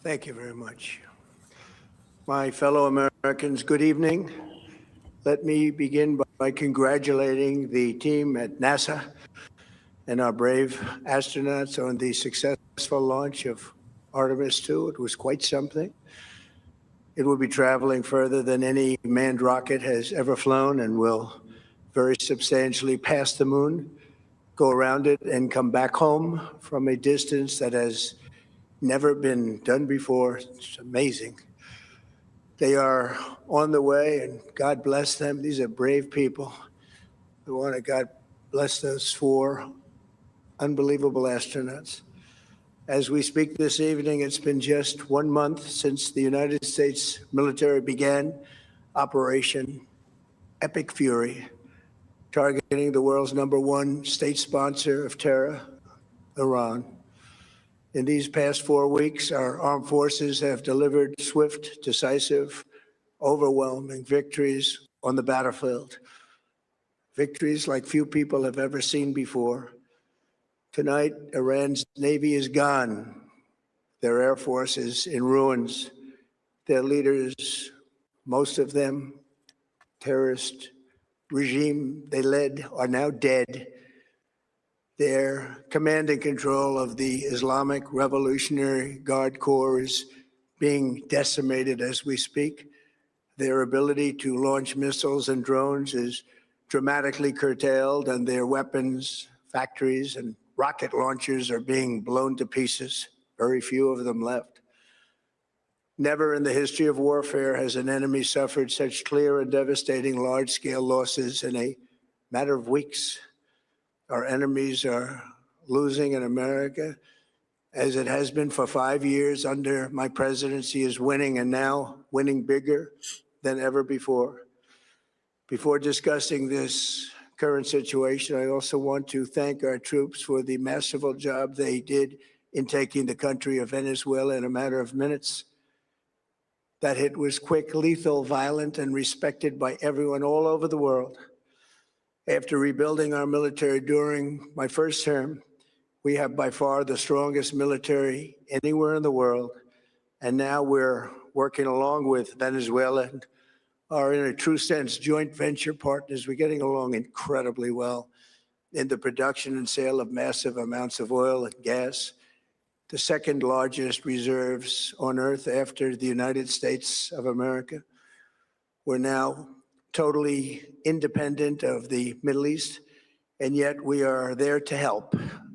Thank you very much. My fellow Americans, good evening. Let me begin by congratulating the team at NASA and our brave astronauts on the successful launch of Artemis 2. It was quite something. It will be traveling further than any manned rocket has ever flown and will very substantially pass the moon, go around it, and come back home from a distance that has never been done before. It's amazing. They are on the way, and God bless them. These are brave people. We want to God bless those four unbelievable astronauts. As we speak this evening, it's been just 1 month since the United States military began Operation Epic Fury, targeting the world's #1 state sponsor of terror, Iran. In these past 4 weeks, our armed forces have delivered swift, decisive, overwhelming victories on the battlefield. Victories like few people have ever seen before. Tonight, Iran's Navy is gone. Their Air Force is in ruins. Their leaders, most of them, terrorist regime they led, are now dead. Their command and control of the Islamic Revolutionary Guard Corps is being decimated as we speak. Their ability to launch missiles and drones is dramatically curtailed, and their weapons, factories, and rocket launchers are being blown to pieces. Very few of them left. Never in the history of warfare has an enemy suffered such clear and devastating large-scale losses in a matter of weeks. Our enemies are losing in America, as it has been for 5 years under my presidency, is winning, and now winning bigger than ever before. Before discussing this current situation, I also want to thank our troops for the masterful job they did in taking the country of Venezuela in a matter of minutes. That hit was quick, lethal, violent, and respected by everyone all over the world. After rebuilding our military during my first term, we have by far the strongest military anywhere in the world. And now we're working along with Venezuela and are, in a true sense, joint venture partners. We're getting along incredibly well in the production and sale of massive amounts of oil and gas, the second largest reserves on earth after the United States of America. We're now totally independent of the Middle East, and yet we are there to help.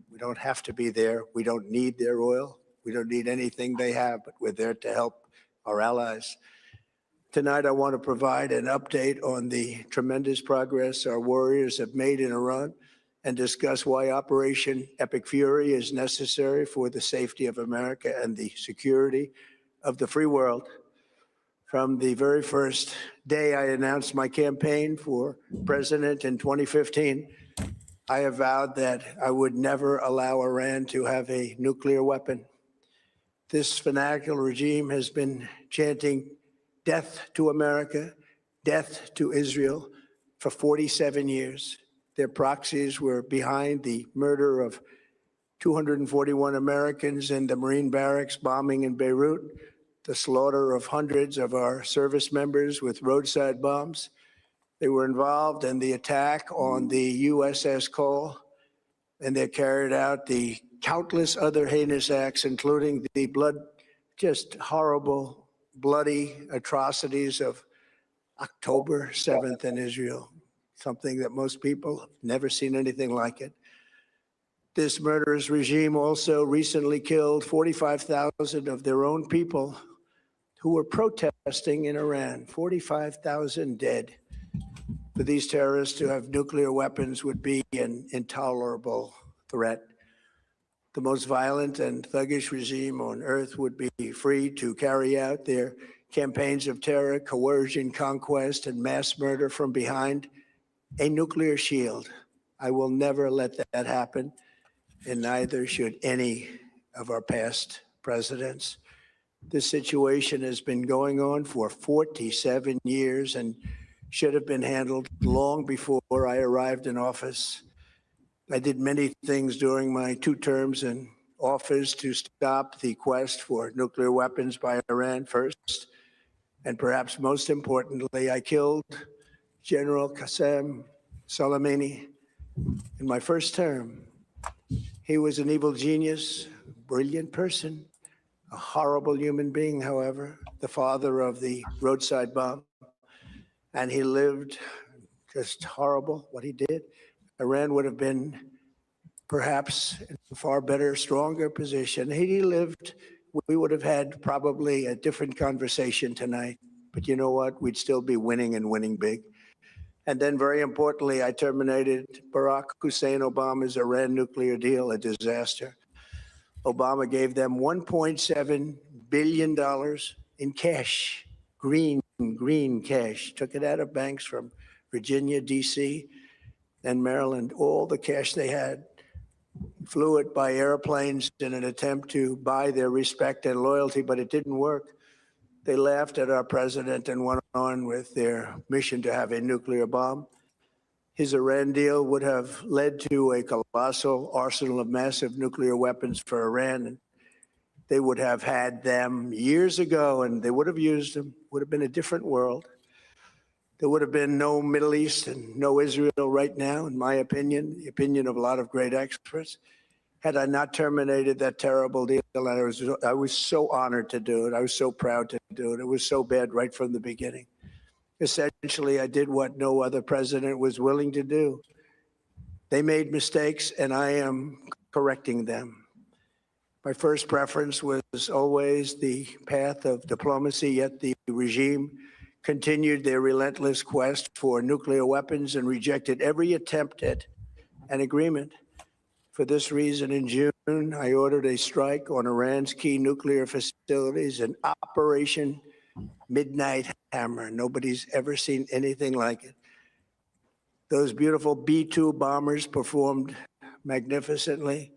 We don't have to be there. We don't need their oil. We don't need anything they have, but we're there to help our allies. Tonight, I want to provide an update on the tremendous progress our warriors have made in Iran and discuss why Operation Epic Fury is necessary for the safety of America and the security of the free world. From the very first day I announced my campaign for president in 2015, I have vowed that I would never allow Iran to have a nuclear weapon. This fanatical regime has been chanting death to America, death to Israel for 47 years. Their proxies were behind the murder of 241 Americans in the Marine barracks bombing in Beirut, the slaughter of hundreds of our service members with roadside bombs. They were involved in the attack on the USS Cole, and they carried out the countless other heinous acts, including the just horrible, bloody atrocities of October 7th in Israel, something that most people have never seen anything like it. This murderous regime also recently killed 45,000 of their own people who were protesting in Iran. 45,000 dead. For these terrorists to have nuclear weapons would be an intolerable threat. The most violent and thuggish regime on earth would be free to carry out their campaigns of terror, coercion, conquest, and mass murder from behind a nuclear shield. I will never let that happen, and neither should any of our past presidents. This situation has been going on for 47 years and should have been handled long before I arrived in office. I did many things during my 2 terms, and offers to stop the quest for nuclear weapons by Iran first. And perhaps most importantly, I killed General Qasem Soleimani in my first term. He was an evil genius, brilliant person, a horrible human being, however, the father of the roadside bomb. And he lived just horrible what he did. Iran would have been perhaps in a far better, stronger position. Had he lived, we would have had probably a different conversation tonight. But you know what? We'd still be winning and winning big. And then, very importantly, I terminated Barack Hussein Obama's Iran nuclear deal, a disaster. Obama gave them $1.7 billion in cash, green cash, took it out of banks from Virginia, D.C., and Maryland, all the cash they had, flew it by airplanes in an attempt to buy their respect and loyalty, but it didn't work. They laughed at our president and went on with their mission to have a nuclear bomb. His Iran deal would have led to a colossal arsenal of massive nuclear weapons for Iran. And they would have had them years ago, and they would have used them. It would have been a different world. There would have been no Middle East and no Israel right now, in my opinion, the opinion of a lot of great experts, had I not terminated that terrible deal. And I was so honored to do it. I was so proud to do it. It was so bad right from the beginning. Essentially, I did what no other president was willing to do. They made mistakes, and I am correcting them. My first preference was always the path of diplomacy, yet the regime continued their relentless quest for nuclear weapons and rejected every attempt at an agreement. For this reason, in June, I ordered a strike on Iran's key nuclear facilities, an Operation Midnight Hammer. Nobody's ever seen anything like it. Those beautiful B-2 bombers performed magnificently.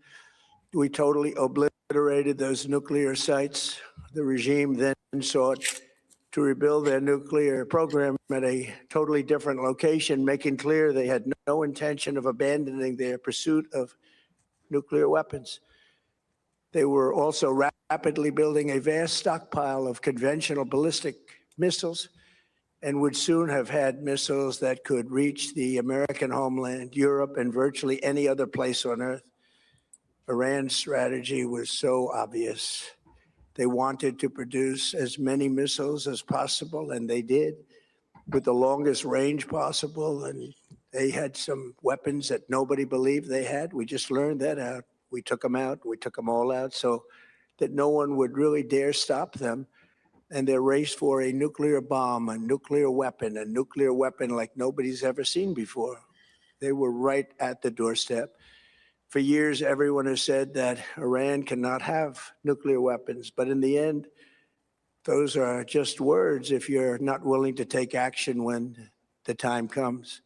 We totally obliterated those nuclear sites. The regime then sought to rebuild their nuclear program at a totally different location, making clear they had no intention of abandoning their pursuit of nuclear weapons. They were also rapidly building a vast stockpile of conventional ballistic missiles and would soon have had missiles that could reach the American homeland, Europe, and virtually any other place on Earth. Iran's strategy was so obvious. They wanted to produce as many missiles as possible, and they did, with the longest range possible. And they had some weapons that nobody believed they had. We just learned that out. We took them out. We took them all out so that no one would really dare stop them. And their race for a nuclear bomb, a nuclear weapon like nobody's ever seen before. They were right at the doorstep. For years, everyone has said that Iran cannot have nuclear weapons. But in the end, those are just words if you're not willing to take action when the time comes.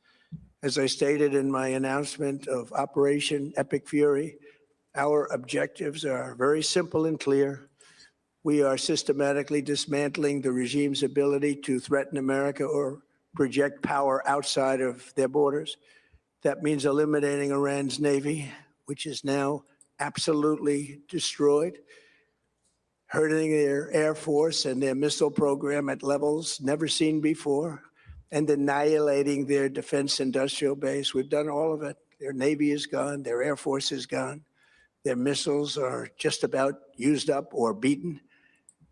As I stated in my announcement of Operation Epic Fury, our objectives are very simple and clear. We are systematically dismantling the regime's ability to threaten America or project power outside of their borders. That means eliminating Iran's Navy, which is now absolutely destroyed, hurting their Air Force and their missile program at levels never seen before, and annihilating their defense industrial base. We've done all of it. Their Navy is gone. Their Air Force is gone. Their missiles are just about used up or beaten.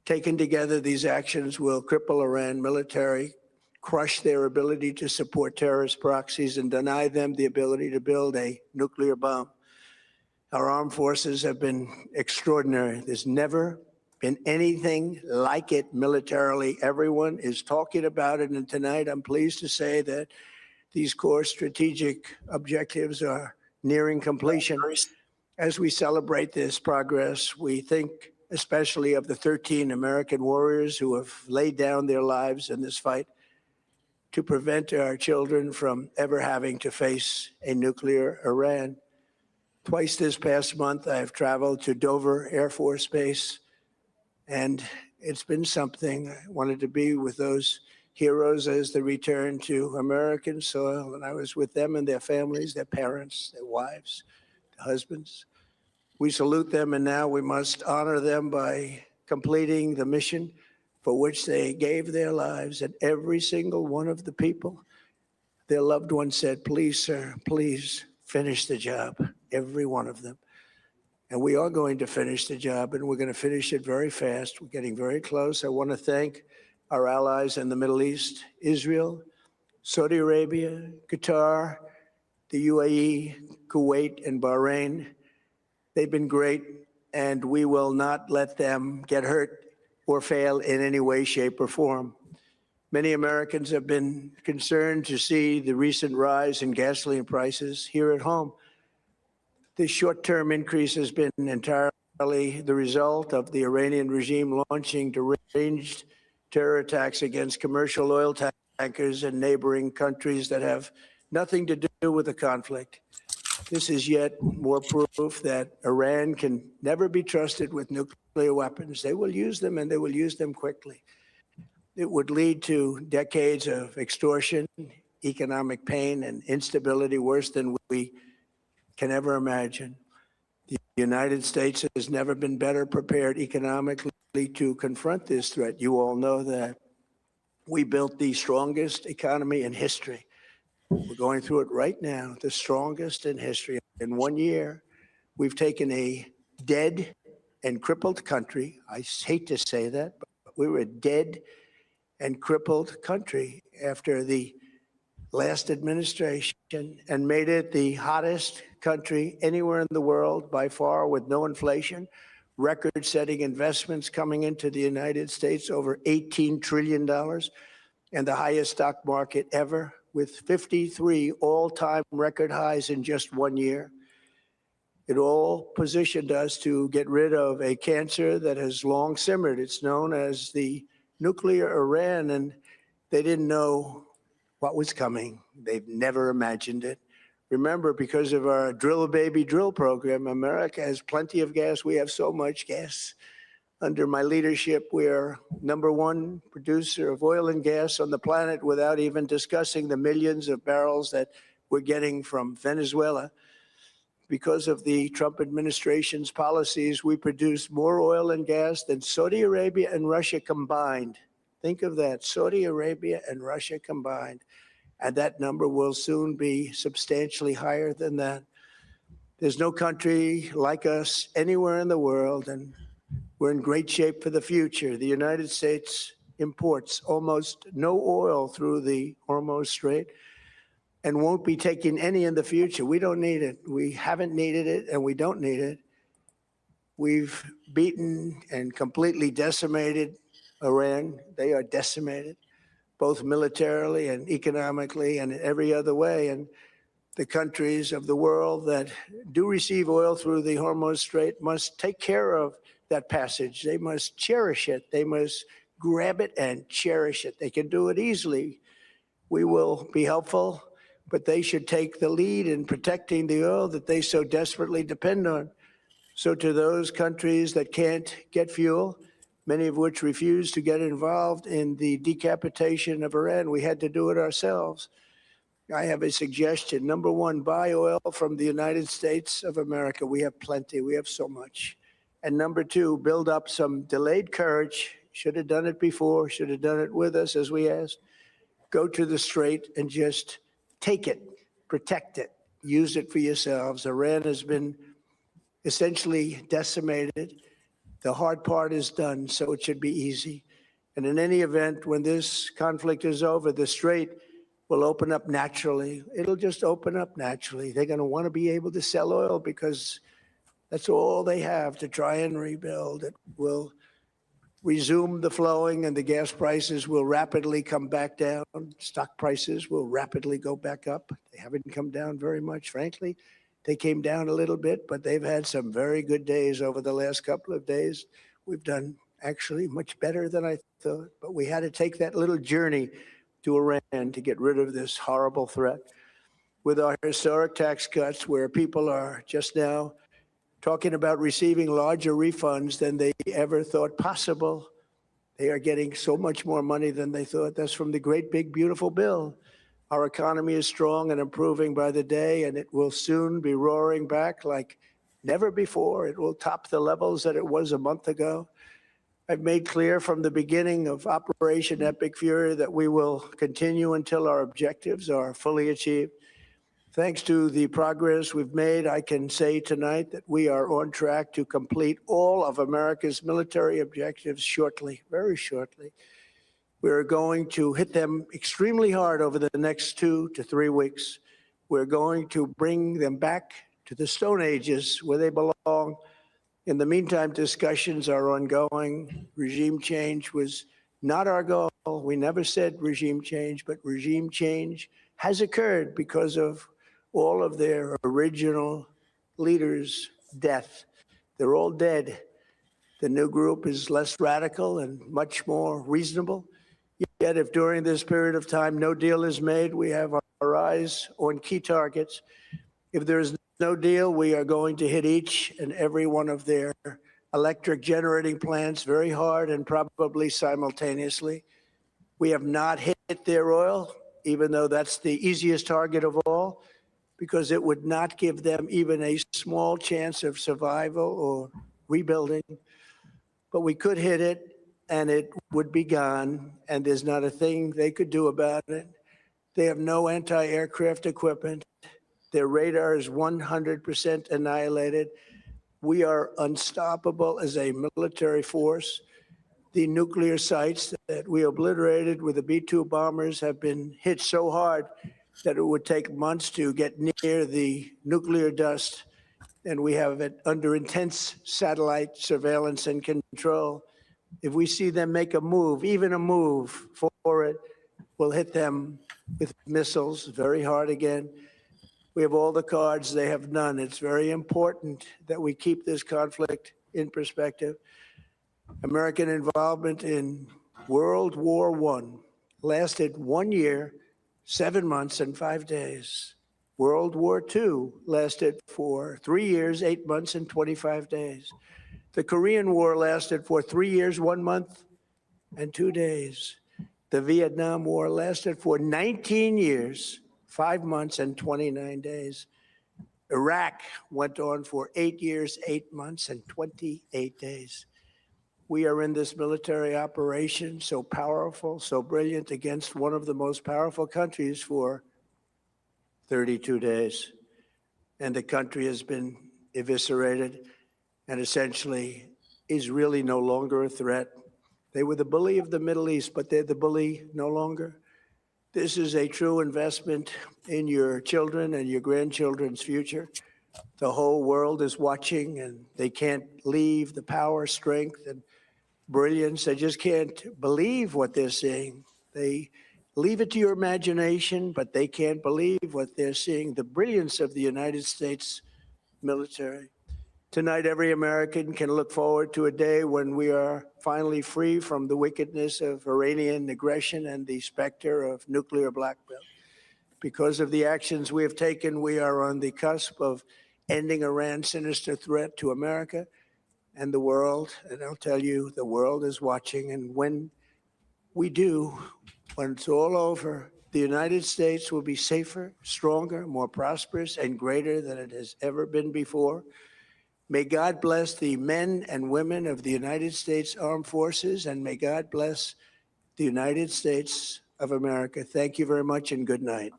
Taken together, these actions will cripple Iran military, crush their ability to support terrorist proxies, and deny them the ability to build a nuclear bomb. Our armed forces have been extraordinary. There's never been anything like it militarily. Everyone is talking about it, and tonight I'm pleased to say that these core strategic objectives are nearing completion. As we celebrate this progress, we think especially of the 13 American warriors who have laid down their lives in this fight to prevent our children from ever having to face a nuclear Iran. Twice this past month, I have traveled to Dover Air Force Base, and it's been something. I wanted to be with those heroes as they return to American soil, and I was with them and their families, their parents, their wives, their husbands. We salute them, and now we must honor them by completing the mission for which they gave their lives. And every single one of the people, their loved ones said, please, sir, please finish the job, every one of them. And we are going to finish the job, and we're going to finish it very fast. We're getting very close. I want to thank our allies in the Middle East, Israel, Saudi Arabia, Qatar, the UAE, Kuwait, and Bahrain. They've been great, and we will not let them get hurt or fail in any way, shape, or form. Many Americans have been concerned to see the recent rise in gasoline prices here at home. This short-term increase has been entirely the result of the Iranian regime launching deranged terror attacks against commercial oil tankers in neighboring countries that have nothing to do with the conflict. This is yet more proof that Iran can never be trusted with nuclear weapons. They will use them, and they will use them quickly. It would lead to decades of extortion, economic pain, and instability worse than we can ever imagine. The United States has never been better prepared economically to confront this threat. You all know that. We built the strongest economy in history. We're going through it right now, the strongest in history. In 1 year, we've taken a dead and crippled country. I hate to say that, but we were a dead and crippled country after the last administration and made it the hottest country anywhere in the world by far, with no inflation, record-setting investments coming into the United States, over $18 trillion, and the highest stock market ever, with 53 all-time record highs in just 1 year. It all positioned us to get rid of a cancer that has long simmered. It's known as the nuclear Iran, and they didn't know what was coming. They've never imagined it. Remember, because of our drill baby drill program, America has plenty of gas. We have so much gas. Under my leadership, we're #1 producer of oil and gas on the planet, without even discussing the millions of barrels that we're getting from Venezuela. Because of the Trump administration's policies, we produce more oil and gas than Saudi Arabia and Russia combined. Think of that, Saudi Arabia and Russia combined. And that number will soon be substantially higher than that. There's no country like us anywhere in the world, and we're in great shape for the future. The United States imports almost no oil through the Hormuz Strait and won't be taking any in the future. We don't need it. We haven't needed it, and we don't need it. We've beaten and completely decimated Iran. They are decimated, both militarily and economically and in every other way. And the countries of the world that do receive oil through the Hormuz Strait must take care of that passage. They must cherish it. They must grab it and cherish it. They can do it easily. We will be helpful, but they should take the lead in protecting the oil that they so desperately depend on. So to those countries that can't get fuel, many of which refuse to get involved in the decapitation of Iran, we had to do it ourselves. I have a suggestion. #1, buy oil from the United States of America. We have plenty. We have so much. And #2, build up some delayed courage. Should have done it before. Should have done it with us, as we asked. Go to the Strait and just take it, protect it, use it for yourselves. Iran has been essentially decimated. The hard part is done, so it should be easy. And in any event, when this conflict is over, the Strait will open up naturally. It'll just open up naturally. They're going to want to be able to sell oil because that's all they have to try and rebuild. It will resume the flowing, and the gas prices will rapidly come back down. Stock prices will rapidly go back up. They haven't come down very much, frankly. They came down a little bit, but they've had some very good days over the last couple of days. We've done actually much better than I thought, but we had to take that little journey to Iran to get rid of this horrible threat. With our historic tax cuts, where people are just now talking about receiving larger refunds than they ever thought possible. They are getting so much more money than they thought. That's from the great, big, beautiful bill. Our economy is strong and improving by the day, and it will soon be roaring back like never before. It will top the levels that it was a month ago. I've made clear from the beginning of Operation Epic Fury that we will continue until our objectives are fully achieved. Thanks to the progress we've made, I can say tonight that we are on track to complete all of America's military objectives shortly, very shortly. We're going to hit them extremely hard over the next 2 to 3 weeks. We're going to bring them back to the Stone Ages where they belong. In the meantime, discussions are ongoing. Regime change was not our goal. We never said regime change, but regime change has occurred because of all of their original leaders' death. They're all dead. The new group is less radical and much more reasonable. Yet if during this period of time no deal is made, we have our eyes on key targets. If there is no deal, we are going to hit each and every one of their electric generating plants very hard and probably simultaneously. We have not hit their oil, even though that's the easiest target of all, because it would not give them even a small chance of survival or rebuilding. But we could hit it, and it would be gone, and there's not a thing they could do about it. They have no anti-aircraft equipment. Their radar is 100% annihilated. We are unstoppable as a military force. The nuclear sites that we obliterated with the B-2 bombers have been hit so hard that it would take months to get near the nuclear dust, and we have it under intense satellite surveillance and control. If we see them make a move, even a move for it, we'll hit them with missiles very hard again. We have all the cards, they have none. It's very important that we keep this conflict in perspective. American involvement in World War I lasted 1 year, 7 months, and 5 days. World War II lasted for 3 years, 8 months, and 25 days. The Korean War lasted for 3 years, 1 month, and 2 days. The Vietnam War lasted for 19 years, 5 months, and 29 days. Iraq went on for 8 years, 8 months, and 28 days. We are in this military operation, so powerful, so brilliant, against one of the most powerful countries for 32 days. And the country has been eviscerated and essentially is really no longer a threat. They were the bully of the Middle East, but they're the bully no longer. This is a true investment in your children and your grandchildren's future. The whole world is watching, and they can't leave the power, strength, and brilliance. They just can't believe what they're seeing. They leave it to your imagination, but they can't believe what they're seeing, the brilliance of the United States military. Tonight, every American can look forward to a day when we are finally free from the wickedness of Iranian aggression and the specter of nuclear blackmail. Because of the actions we have taken, we are on the cusp of ending Iran's sinister threat to America and the world. And I'll tell you, the world is watching. And when we do, when it's all over, the United States will be safer, stronger, more prosperous, and greater than it has ever been before. May God bless the men and women of the United States Armed Forces, and may God bless the United States of America. Thank you very much, and good night.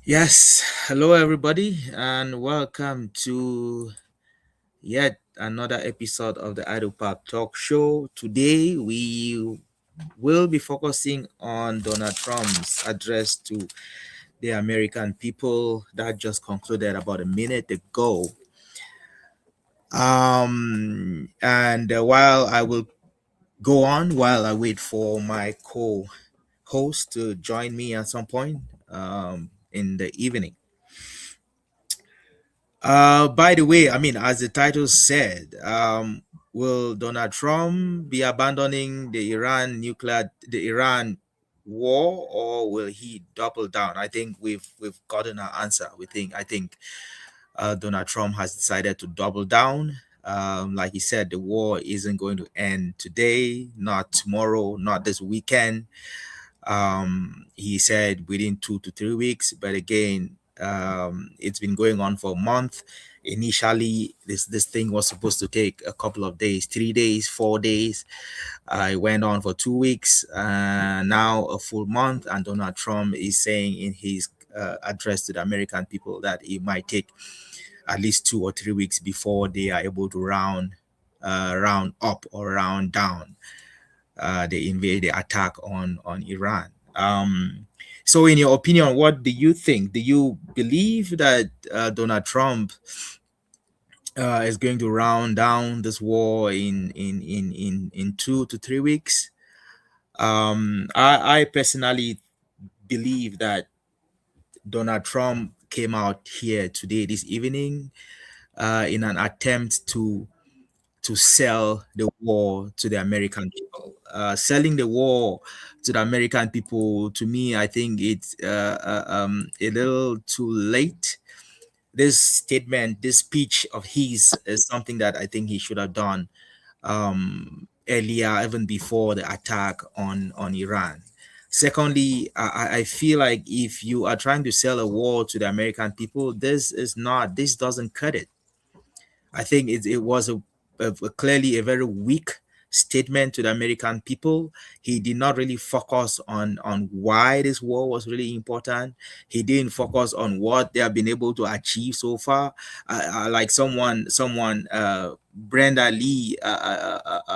Yes, hello everybody, and welcome to yet another episode of the Idle Park Talk Show. Today we will be focusing on Donald Trump's address to the American people that just concluded about a minute ago. And while I will go on, while I wait for my co-host to join me at some point in the evening. By the way, I mean, as the title said, will Donald Trump be abandoning the Iran war, or will he double down? I think we've gotten our answer. I think Donald Trump has decided to double down. Like he said, the war isn't going to end today, not tomorrow, not this weekend. He said within 2 to 3 weeks, but again, it's been going on for a month. Initially, this thing was supposed to take a couple of days, 3 days, 4 days. It went on for 2 weeks, now a full month, and Donald Trump is saying in his address to the American people that it might take at least 2 or 3 weeks before they are able to round up or round down the attack on Iran. So, in your opinion, what do you think? Do you believe that Donald Trump is going to round down this war in 2 to 3 weeks? I personally believe that Donald Trump came out here today, this evening, in an attempt to sell the war to the American people. Selling the war to the American people, to me, I think it's a little too late. This statement, this speech of his is something that I think he should have done earlier, even before the attack on Iran. Secondly, I feel like if you are trying to sell a war to the American people, this doesn't cut it. I think it was clearly a very weak statement to the American people. He did not really focus on why this war was really important. He didn't focus on what they have been able to achieve so far. Like someone, Brenda Lee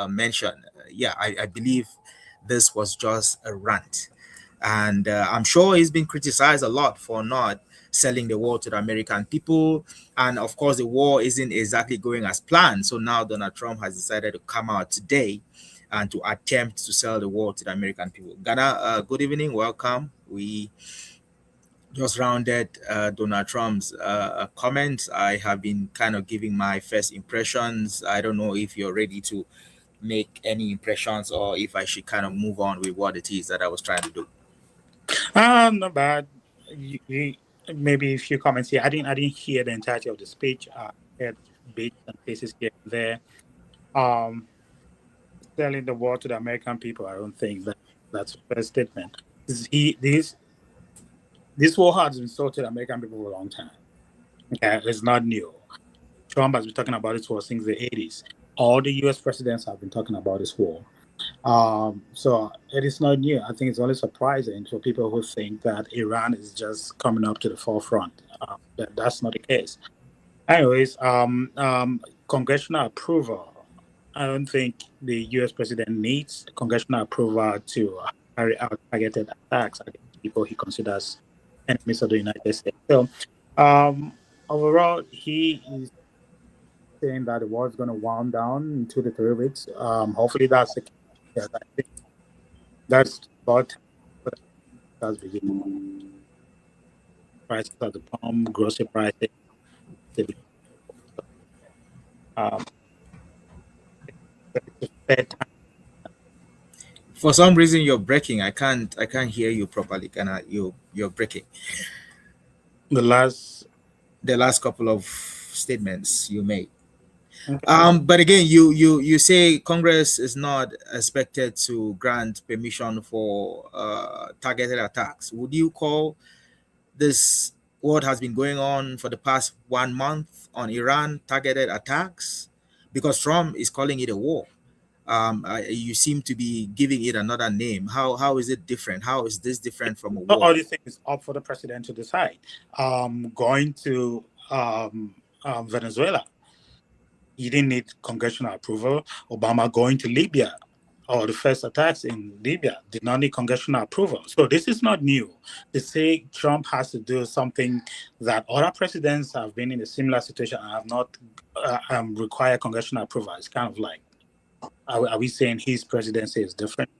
mentioned. Yeah, I believe this was just a rant. And I'm sure he's been criticized a lot for not selling the war to the American people. And of course, the war isn't exactly going as planned. So now Donald Trump has decided to come out today and to attempt to sell the war to the American people. Ghana, good evening, welcome. We just rounded Donald Trump's comments. I have been kind of giving my first impressions. I don't know if you're ready to make any impressions or if I should kind of move on with what it is that I was trying to do. Not bad. Maybe a few comments here. I didn't hear the entirety of the speech. I heard bits and pieces here and there. Selling the war to the American people, I don't think that's a fair statement. This war has been sold to the American people for a long time. Okay, it's not new. Trump has been talking about this war since the 80s. All the U.S. presidents have been talking about this war. So it is not new. I think it's only surprising for people who think that Iran is just coming up to the forefront. That's not the case. Anyways, congressional approval. I don't think the U.S. president needs congressional approval to carry out targeted attacks against people he considers enemies of the United States. So overall, he is saying that the war is going to wound down in 2 to 3 weeks. Hopefully that's the case. Yes, I think that's about that's beginning. Prices at the pump, grocery prices. It's a fair time. For some reason, you're breaking. I can't hear you properly. You're breaking. The last couple of statements you made. Okay. But again, you say Congress is not expected to grant permission for targeted attacks. Would you call this what has been going on for the past 1 month on Iran targeted attacks? Because Trump is calling it a war. You seem to be giving it another name. How is it different? How is this different from a war? All these things is up for the president to decide. Going to Venezuela, you didn't need congressional approval. Obama going to Libya, or the first attacks in Libya, did not need congressional approval. So this is not new. They say Trump has to do something that other presidents have been in a similar situation and have not required congressional approval. It's kind of like, are we saying his presidency is different?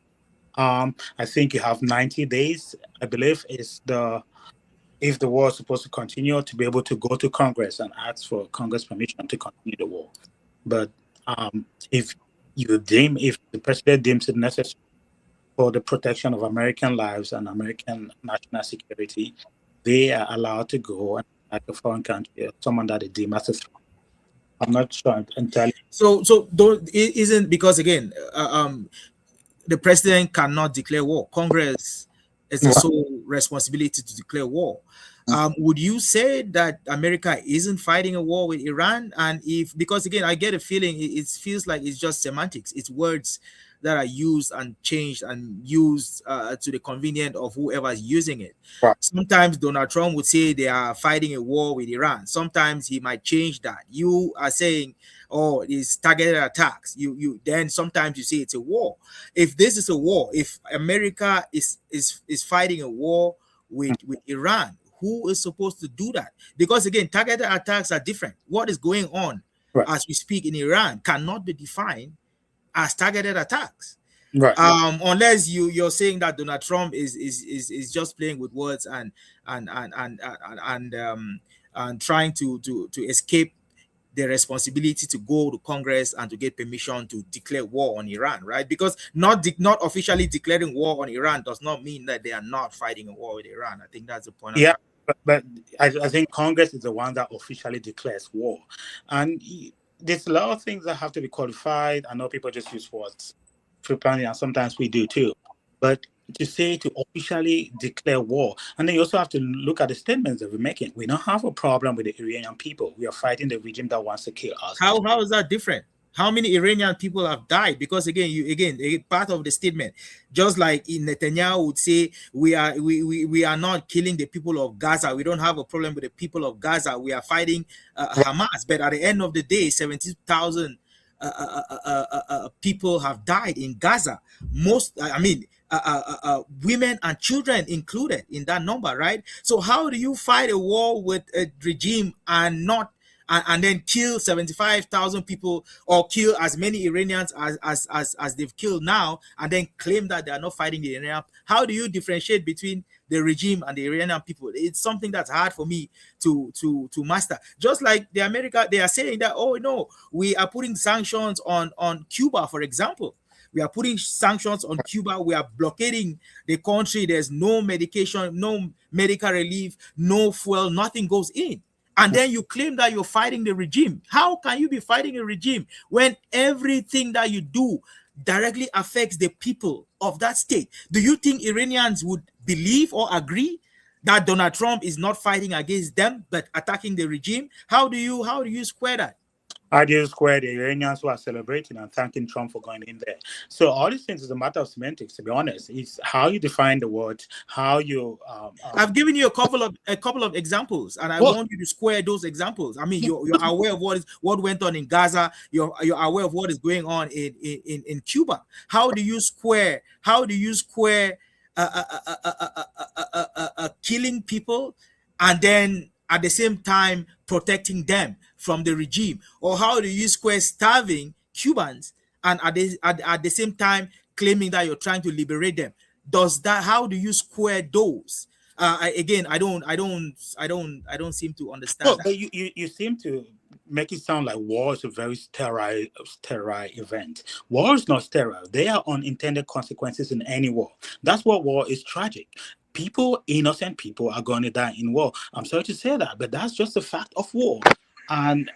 I think you have 90 days, I believe, if the war is supposed to continue, to be able to go to Congress and ask for Congress permission to continue the war. But if the president deems it necessary for the protection of American lives and American national security, they are allowed to go like a foreign country, or someone that they deem as a threat. I'm not sure entirely. So it isn't because again, the president cannot declare war. Congress is the sole responsibility to declare war. Would you say that America isn't fighting a war with Iran? And if, because again, I get a feeling it feels like it's just semantics. It's words that are used and changed and used to the convenience of whoever is using it. Right. Sometimes Donald Trump would say they are fighting a war with Iran. Sometimes he might change that. You are saying, oh, it's targeted attacks. You then sometimes you say it's a war. If this is a war, if America is fighting a war with Iran, who is supposed to do that? Because again, targeted attacks are different. What is going on as we speak in Iran cannot be defined as targeted attacks. Right. Unless you're saying that Donald Trump is just playing with words and trying to escape the responsibility to go to Congress and to get permission to declare war on Iran, right? Because not officially declaring war on Iran does not mean that they are not fighting a war with Iran. I think that's the point. Yeah, but I think Congress is the one that officially declares war, and there's a lot of things that have to be qualified. I know people just use words frequently, and sometimes we do too. But to say to officially declare war, and then you also have to look at the statements that we're making. We don't have a problem with the Iranian people. We are fighting the regime that wants to kill us. How is that different? How many Iranian people have died? Because again, part of the statement, just like in Netanyahu would say, we are not killing the people of Gaza. We don't have a problem with the people of Gaza. We are fighting Hamas. But at the end of the day, 70,000 people have died in Gaza. Women and children included in that number, right? So how do you fight a war with a regime and not and then kill 75,000 people or kill as many Iranians as they've killed now, and then claim that they are not fighting the Iranian? How do you differentiate between the regime and the Iranian people? It's something that's hard for me to master. Just like the America, they are saying that, oh no, we are putting sanctions on Cuba, for example. We are putting sanctions on Cuba. We are blockading the country. There's no medication, no medical relief, no fuel, nothing goes in. And then you claim that you're fighting the regime. How can you be fighting a regime when everything that you do directly affects the people of that state? Do you think Iranians would believe or agree that Donald Trump is not fighting against them but attacking the regime? How do you square that? How do you square the Iranians who are celebrating and thanking Trump for going in there? So all these things is a matter of semantics, to be honest. It's how you define the word, how you. I've given you a couple of examples, and I want you to square those examples. I mean, you're aware of what went on in Gaza. You're aware of what is going on in Cuba. How do you square killing people and then at the same time protecting them from the regime? Or how do you square starving Cubans and at the same time claiming that you're trying to liberate them? How do you square those? I don't seem to understand. Well, but you seem to make it sound like war is a very sterile event. War is not sterile. There are unintended consequences in any war. That's what war is. Tragic. Innocent people are going to die in war. I'm sorry to say that, but that's just a fact of war. And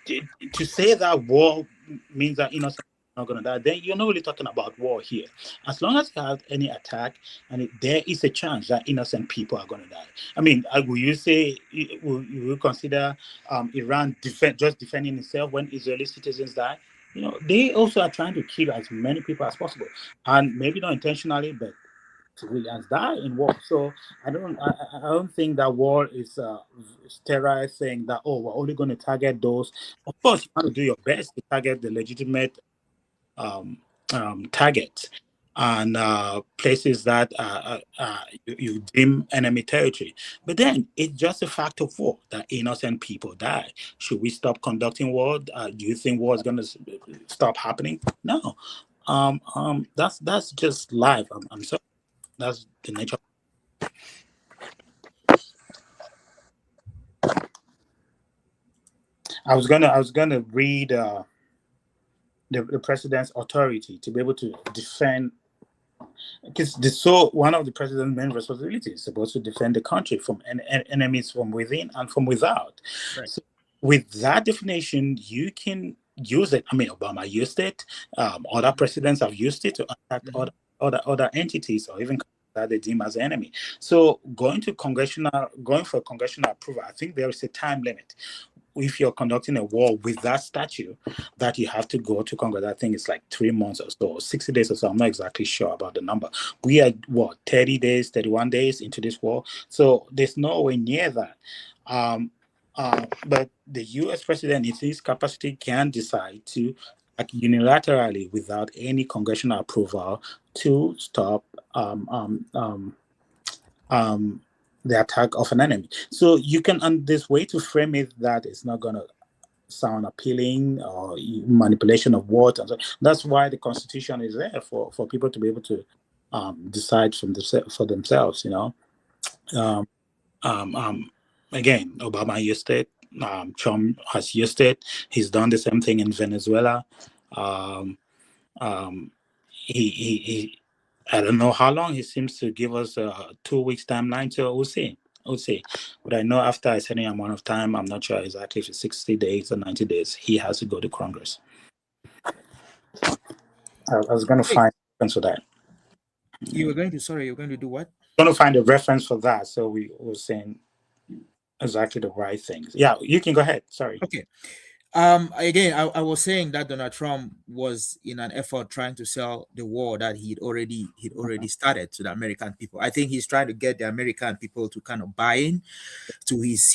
to say that war means that innocent people are not going to die, then you're not really talking about war here. As long as you have any attack, and there is a chance that innocent people are going to die. I mean, will you say, will you consider Iran just defending itself when Israeli citizens die? You know, they also are trying to kill as many people as possible, and maybe not intentionally, but civilians die in war. So I don't think that war is a sterile thing that, oh, we're only going to target those. Of course, you want to do your best to target the legitimate targets and places that you deem enemy territory. But then it's just a fact of war that innocent people die. Should we stop conducting war? Do you think war is going to stop happening? No. That's just life. I'm sorry. That's the nature. I was gonna read the president's authority to be able to defend because one of the president's main responsibilities is supposed to defend the country from enemies from within and from without. Right. So with that definition, you can use it. I mean, Obama used it. Other presidents have used it to attack other entities or even that they deem as enemy. So going for congressional approval, I think there is a time limit. If you're conducting a war with that statute, that you have to go to Congress. I think it's like 3 months or so, 60 days or so. I'm not exactly sure about the number. We are 30 days, 31 days into this war. So there's no way near that. But the US president, in his capacity, can decide to act unilaterally without any congressional approval to stop the attack of an enemy. So you can, and this way to frame it that it's not going to sound appealing or manipulation of words. And so that's why the Constitution is there for people to be able to decide for themselves. Again, Obama used it. Trump has used it. He's done the same thing in Venezuela. He I don't know how long. He seems to give us a 2 weeks timeline, so we'll see. But I know after a certain amount of time, I'm not sure exactly if it's 60 days or 90 days, he has to go to Congress. I was going to find a reference for that. You were going to do what? Going to find a reference for that, so we were saying exactly the right things. Yeah, you can go ahead. Sorry. Okay. Again, I was saying that Donald Trump was in an effort trying to sell the war that he'd already started to the American people. I think he's trying to get the American people to kind of buy in to his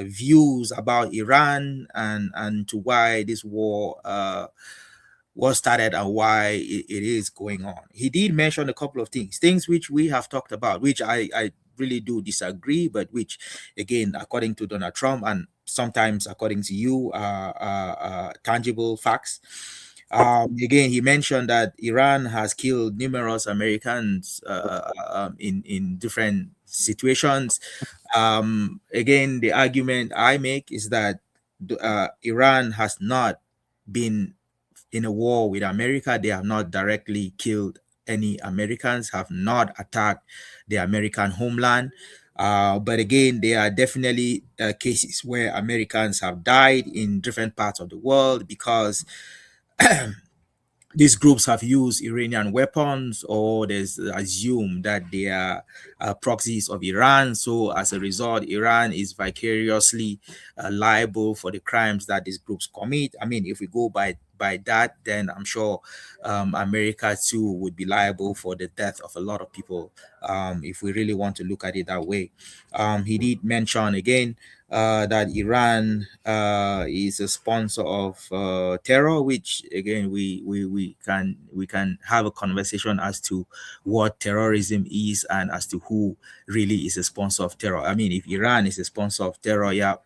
views about Iran and to why this war was started and why it is going on. He did mention a couple of things which we have talked about, which I really do disagree, but which, again, according to Donald Trump and sometimes according to you, tangible facts. Again, he mentioned that Iran has killed numerous Americans in different situations. Again, the argument I make is that Iran has not been in a war with America. They have not directly killed any Americans, have not attacked the American homeland. But again, there are definitely cases where Americans have died in different parts of the world because these groups have used Iranian weapons, or there's assumed that they are proxies of Iran. So as a result, Iran is vicariously liable for the crimes that these groups commit. I mean, if we go by that, then I'm sure America too would be liable for the death of a lot of people, if we really want to look at it that way. He did mention again that Iran is a sponsor of terror, which again we can have a conversation as to what terrorism is and as to who really is a sponsor of terror. I mean, if Iran is a sponsor of terror, yeah,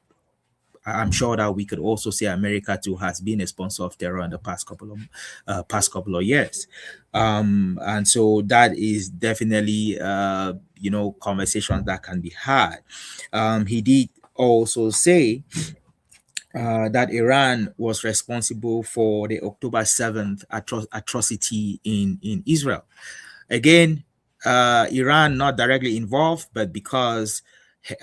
I'm sure that we could also say America too has been a sponsor of terror in the past couple of years, and so that is definitely conversations that can be had. He did also say that Iran was responsible for the October 7th atrocity in Israel. Again, Iran not directly involved, but because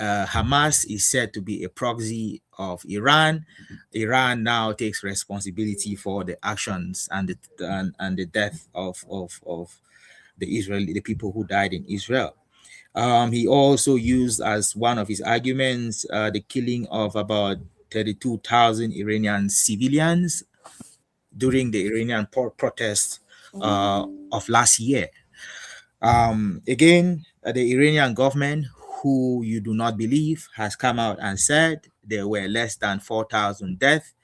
Hamas is said to be a proxy of Iran, Iran now takes responsibility for the actions and the death of the people who died in Israel. He also used as one of his arguments the killing of about 32,000 Iranian civilians during the Iranian protests of last year. Again, the Iranian government, who you do not believe, has come out and said there were less than 4,000 deaths,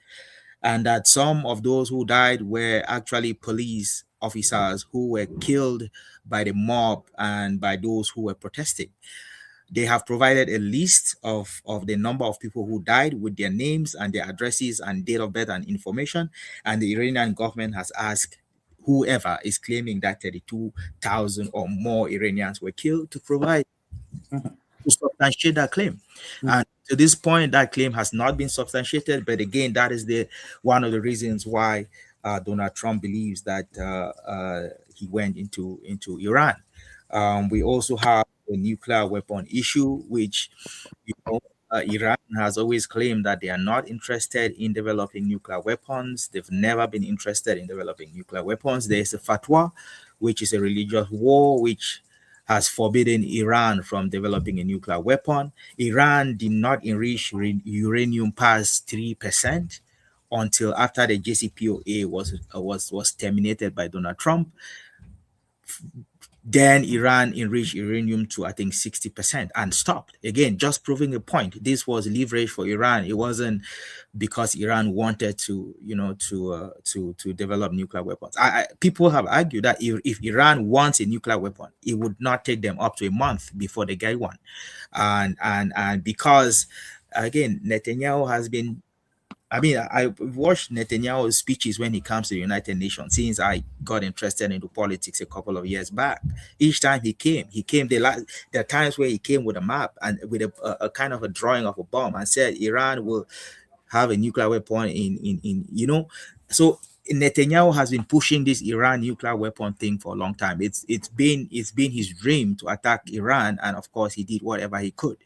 and that some of those who died were actually police officers who were killed by the mob and by those who were protesting. They have provided a list of the number of people who died with their names and their addresses and date of birth and information, and the Iranian government has asked whoever is claiming that 32,000 or more Iranians were killed to provide to substantiate that claim. And to this point, that claim has not been substantiated. But again, that is one of the reasons why Donald Trump believes that he went into Iran. We also have a nuclear weapon issue, which you know Iran has always claimed that they are not interested in developing nuclear weapons. They've never been interested in developing nuclear weapons. There's a fatwa, which is a religious war, which has forbidden Iran from developing a nuclear weapon. Iran did not enrich uranium past 3% until after the JCPOA was terminated by Donald Trump. Then Iran enriched uranium to, I think, 60% and stopped. Again, just proving a point. This was leverage for Iran. It wasn't because Iran wanted to, to develop nuclear weapons. People have argued that if Iran wants a nuclear weapon, it would not take them up to a month before they get one. And because, again, Netanyahu has been, I watched Netanyahu's speeches when he comes to the United Nations since I got interested into politics a couple of years back. Each time he came, there are times where he came with a map and with a kind of a drawing of a bomb and said Iran will have a nuclear weapon in. So Netanyahu has been pushing this Iran nuclear weapon thing for a long time. It's been his dream to attack Iran, and of course he did whatever he could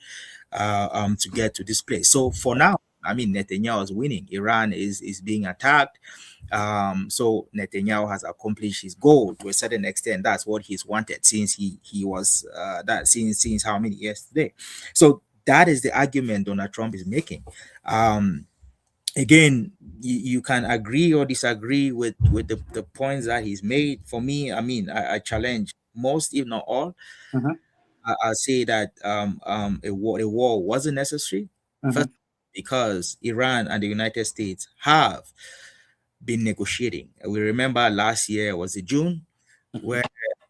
to get to this place. So for now, Netanyahu is winning. Iran is being attacked. So Netanyahu has accomplished his goal to a certain extent. That's what he's wanted since he was that since how many years today. So that is the argument Donald Trump is making. Again, you can agree or disagree with the points that he's made. For me, I challenge most, if not all. I say that a war wasn't necessary. First, because Iran and the United States have been negotiating. We remember last year was in June, where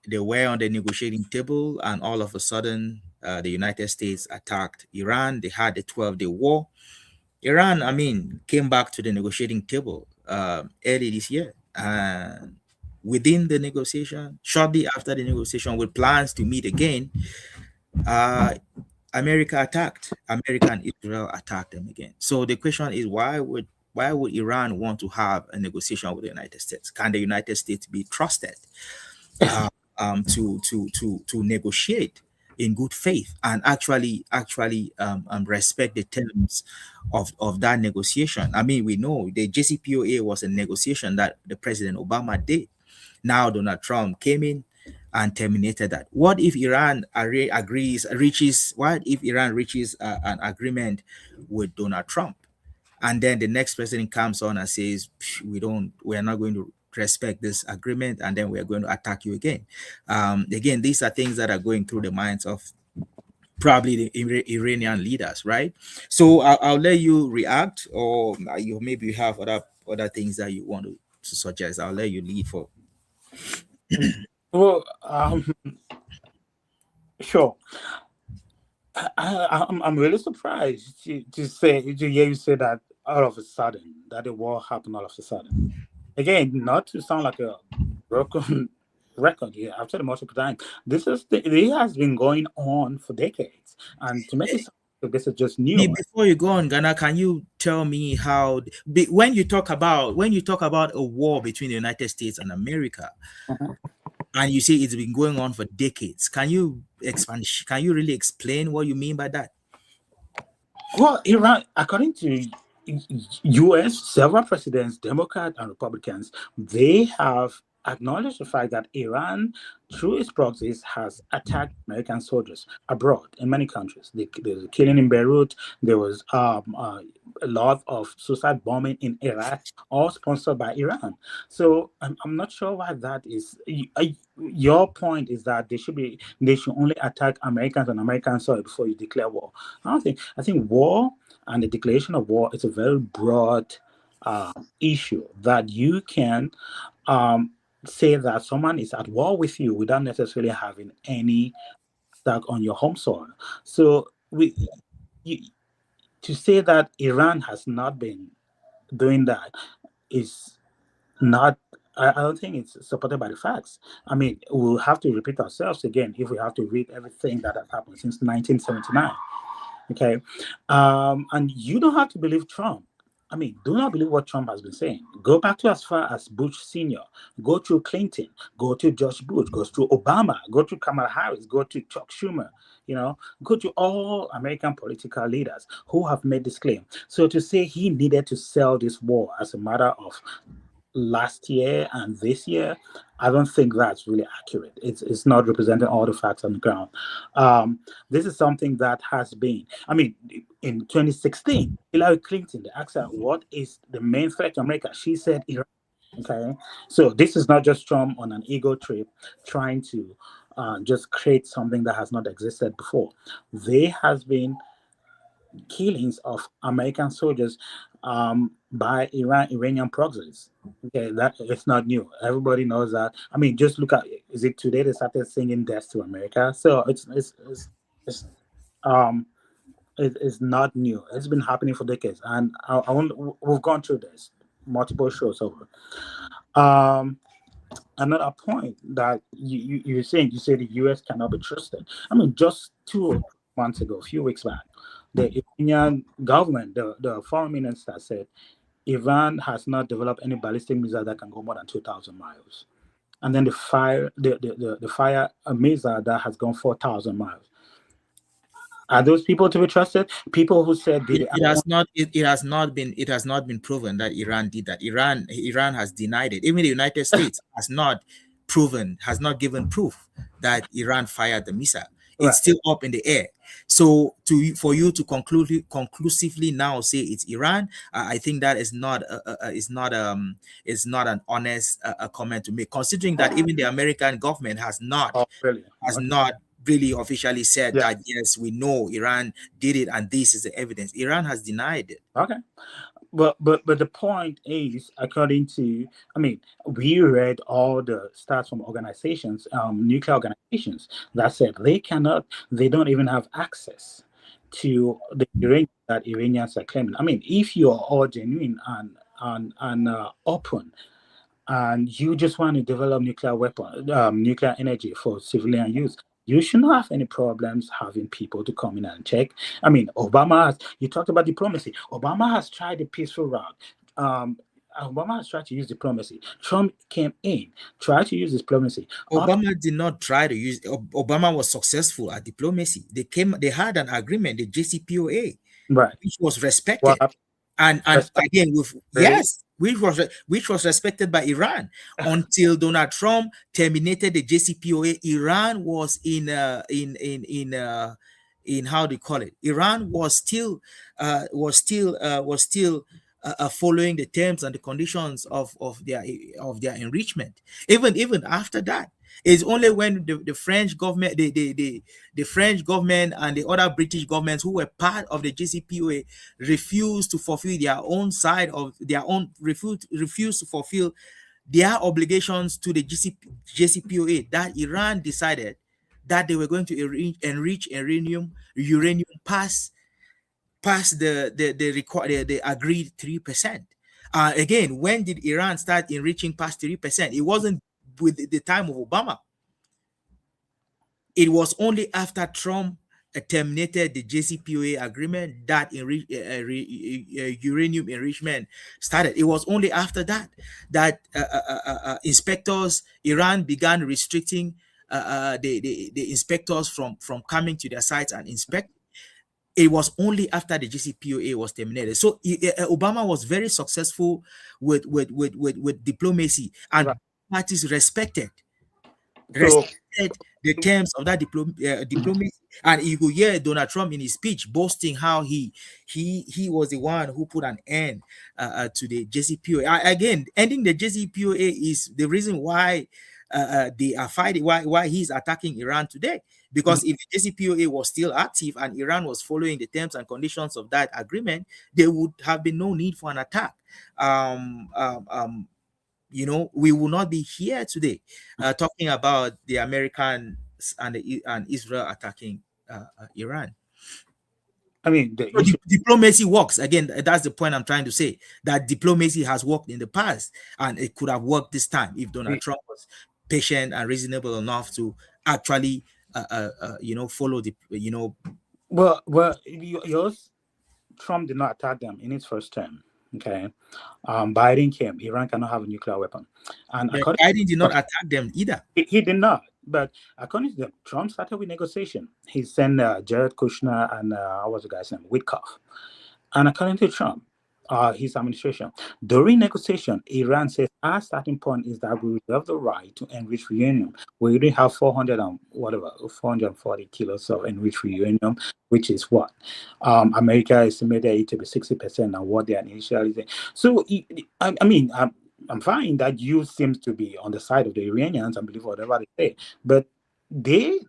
they were on the negotiating table, and all of a sudden, the United States attacked Iran. They had a 12-day war. Iran, came back to the negotiating table early this year. And within the negotiation, shortly after the negotiation, with plans to meet again, America and Israel attacked them again. So the question is, why would Iran want to have a negotiation with the United States? Can the United States be trusted to negotiate in good faith and actually respect the terms of that negotiation? We know the JCPOA was a negotiation that the President Obama did. Now Donald Trump came in and terminated that. What if Iran reaches an agreement with Donald Trump, and then the next president comes on and says we are not going to respect this agreement, and then we are going to attack you again? Again, these are things that are going through the minds of probably the Iranian leaders, right? So I'll let you react, or maybe you have other things that you want to suggest. I'll let you lead for. Well, sure. I'm really surprised to hear you say that all of a sudden, that the war happened all of a sudden. Again, not to sound like a broken record here, after the multiple time, it has been going on for decades, and to make it sound like this is just new. Before you go on, Ghana, can you tell me how when you talk about a war between the United States and America, and you say it's been going on for decades, can you expand? Can you really explain what you mean by that? Well, Iran, according to U.S., several presidents, Democrats and Republicans, they have acknowledged the fact that Iran, through its proxies, has attacked American soldiers abroad in many countries. There was a killing in Beirut. There was a lot of suicide bombing in Iraq, all sponsored by Iran. So I'm not sure why that is. Your point is that they should only attack Americans on American soil before you declare war. I think war and the declaration of war is a very broad issue that you can say that someone is at war with you without necessarily having any attack on your home soil. So to say that Iran has not been doing that is not, I don't think it's supported by the facts. We'll have to repeat ourselves again if we have to read everything that has happened since 1979. Okay. And you don't have to believe Trump. I mean, do not believe what Trump has been saying. Go back to as far as Bush Sr., go through Clinton, go to George Bush, go through Obama, go to Kamala Harris, go to Chuck Schumer, go to all American political leaders who have made this claim. So to say he needed to sell this war as a matter of last year and this year, I don't think that's really accurate. It's not representing all the facts on the ground. This is something that has been, I mean, in 2016, Hillary Clinton, they asked her, what is the main threat to America? She said Iran. Okay. So this is not just Trump on an ego trip trying to just create something that has not existed before. There has been killings of American soldiers by Iranian proxies. Okay, that it's not new. Everybody knows that. I mean, just look at, is it today they started singing "Death to America"? So it's um it's not new. It's been happening for decades, and we've gone through this multiple shows over. Another point that you're saying, you say the U.S. cannot be trusted. I mean, just 2 months ago, a few weeks back, the Iranian government, the foreign minister said Iran has not developed any ballistic missile that can go more than 2,000 miles. And then the fire a missile that has gone 4,000 miles. Are those people to be trusted? People who said it has not been proven that Iran did that. Iran has denied it. Even the United States has not given proof that Iran fired the missile. It's still up in the air. So for you to conclusively now say it's Iran, I think that is not an honest comment to make, considering that even the American government has not really officially said that yes, we know Iran did it and this is the evidence. Iran has denied it. Okay. But the point is, according to, I mean, we read all the stats from organizations, nuclear organizations, that said they don't even have access to the uranium that Iranians are claiming. I mean, if you're all genuine and open, and you just want to develop nuclear energy for civilian use, you should not have any problems having people to come in and check. I mean, you talked about diplomacy. Obama has tried the peaceful route. Obama has tried to use diplomacy. Trump came in, tried to use diplomacy. Obama did not try to use. Obama was successful at diplomacy. They had an agreement, the JCPOA, which was respected. And again, which was respected by Iran until Donald Trump terminated the JCPOA. Iran was in how do you call it? Iran was still following the terms and the conditions of their enrichment. Even after that, it's only when the French government, the French government and the other British governments who were part of the JCPOA refused to fulfill their own side of their own refused to fulfill their obligations to the JCPOA, that Iran decided that they were going to enrich uranium past the agreed 3%. Again, when did Iran start enriching past 3%? It wasn't with the time of Obama. It was only after Trump terminated the JCPOA agreement that uranium enrichment started. It was only after that inspectors, Iran began restricting the inspectors from coming to their sites and inspect. It was only after the JCPOA was terminated. So Obama was very successful with diplomacy, and parties respected the terms of that diplomacy. And you could hear Donald Trump in his speech boasting how he was the one who put an end to the JCPOA. Again, ending the JCPOA is the reason why they are fighting, why he's attacking Iran today. Because if the JCPOA was still active and Iran was following the terms and conditions of that agreement, there would have been no need for an attack. We will not be here today talking about the Americans and Israel attacking Iran. I mean, diplomacy works. Again, that's the point I'm trying to say, that diplomacy has worked in the past and it could have worked this time if Donald Trump was patient and reasonable enough to actually follow the Well, yours, Trump did not attack them in his first term. Okay. Biden came. Iran cannot have a nuclear weapon. And But according Biden did not attack them either. he did not. But according to them, Trump started with negotiation. He sent Jared Kushner and what was the guy's name? Witkoff. And according to Trump, his administration, during negotiation, Iran says our starting point is that we reserve the right to enrich uranium. We already have 440 kilos of enriched uranium, which is what America estimated it to be 60% of what they initially said. So, I mean, I'm fine that you seem to be on the side of the Iranians and believe whatever they say, but they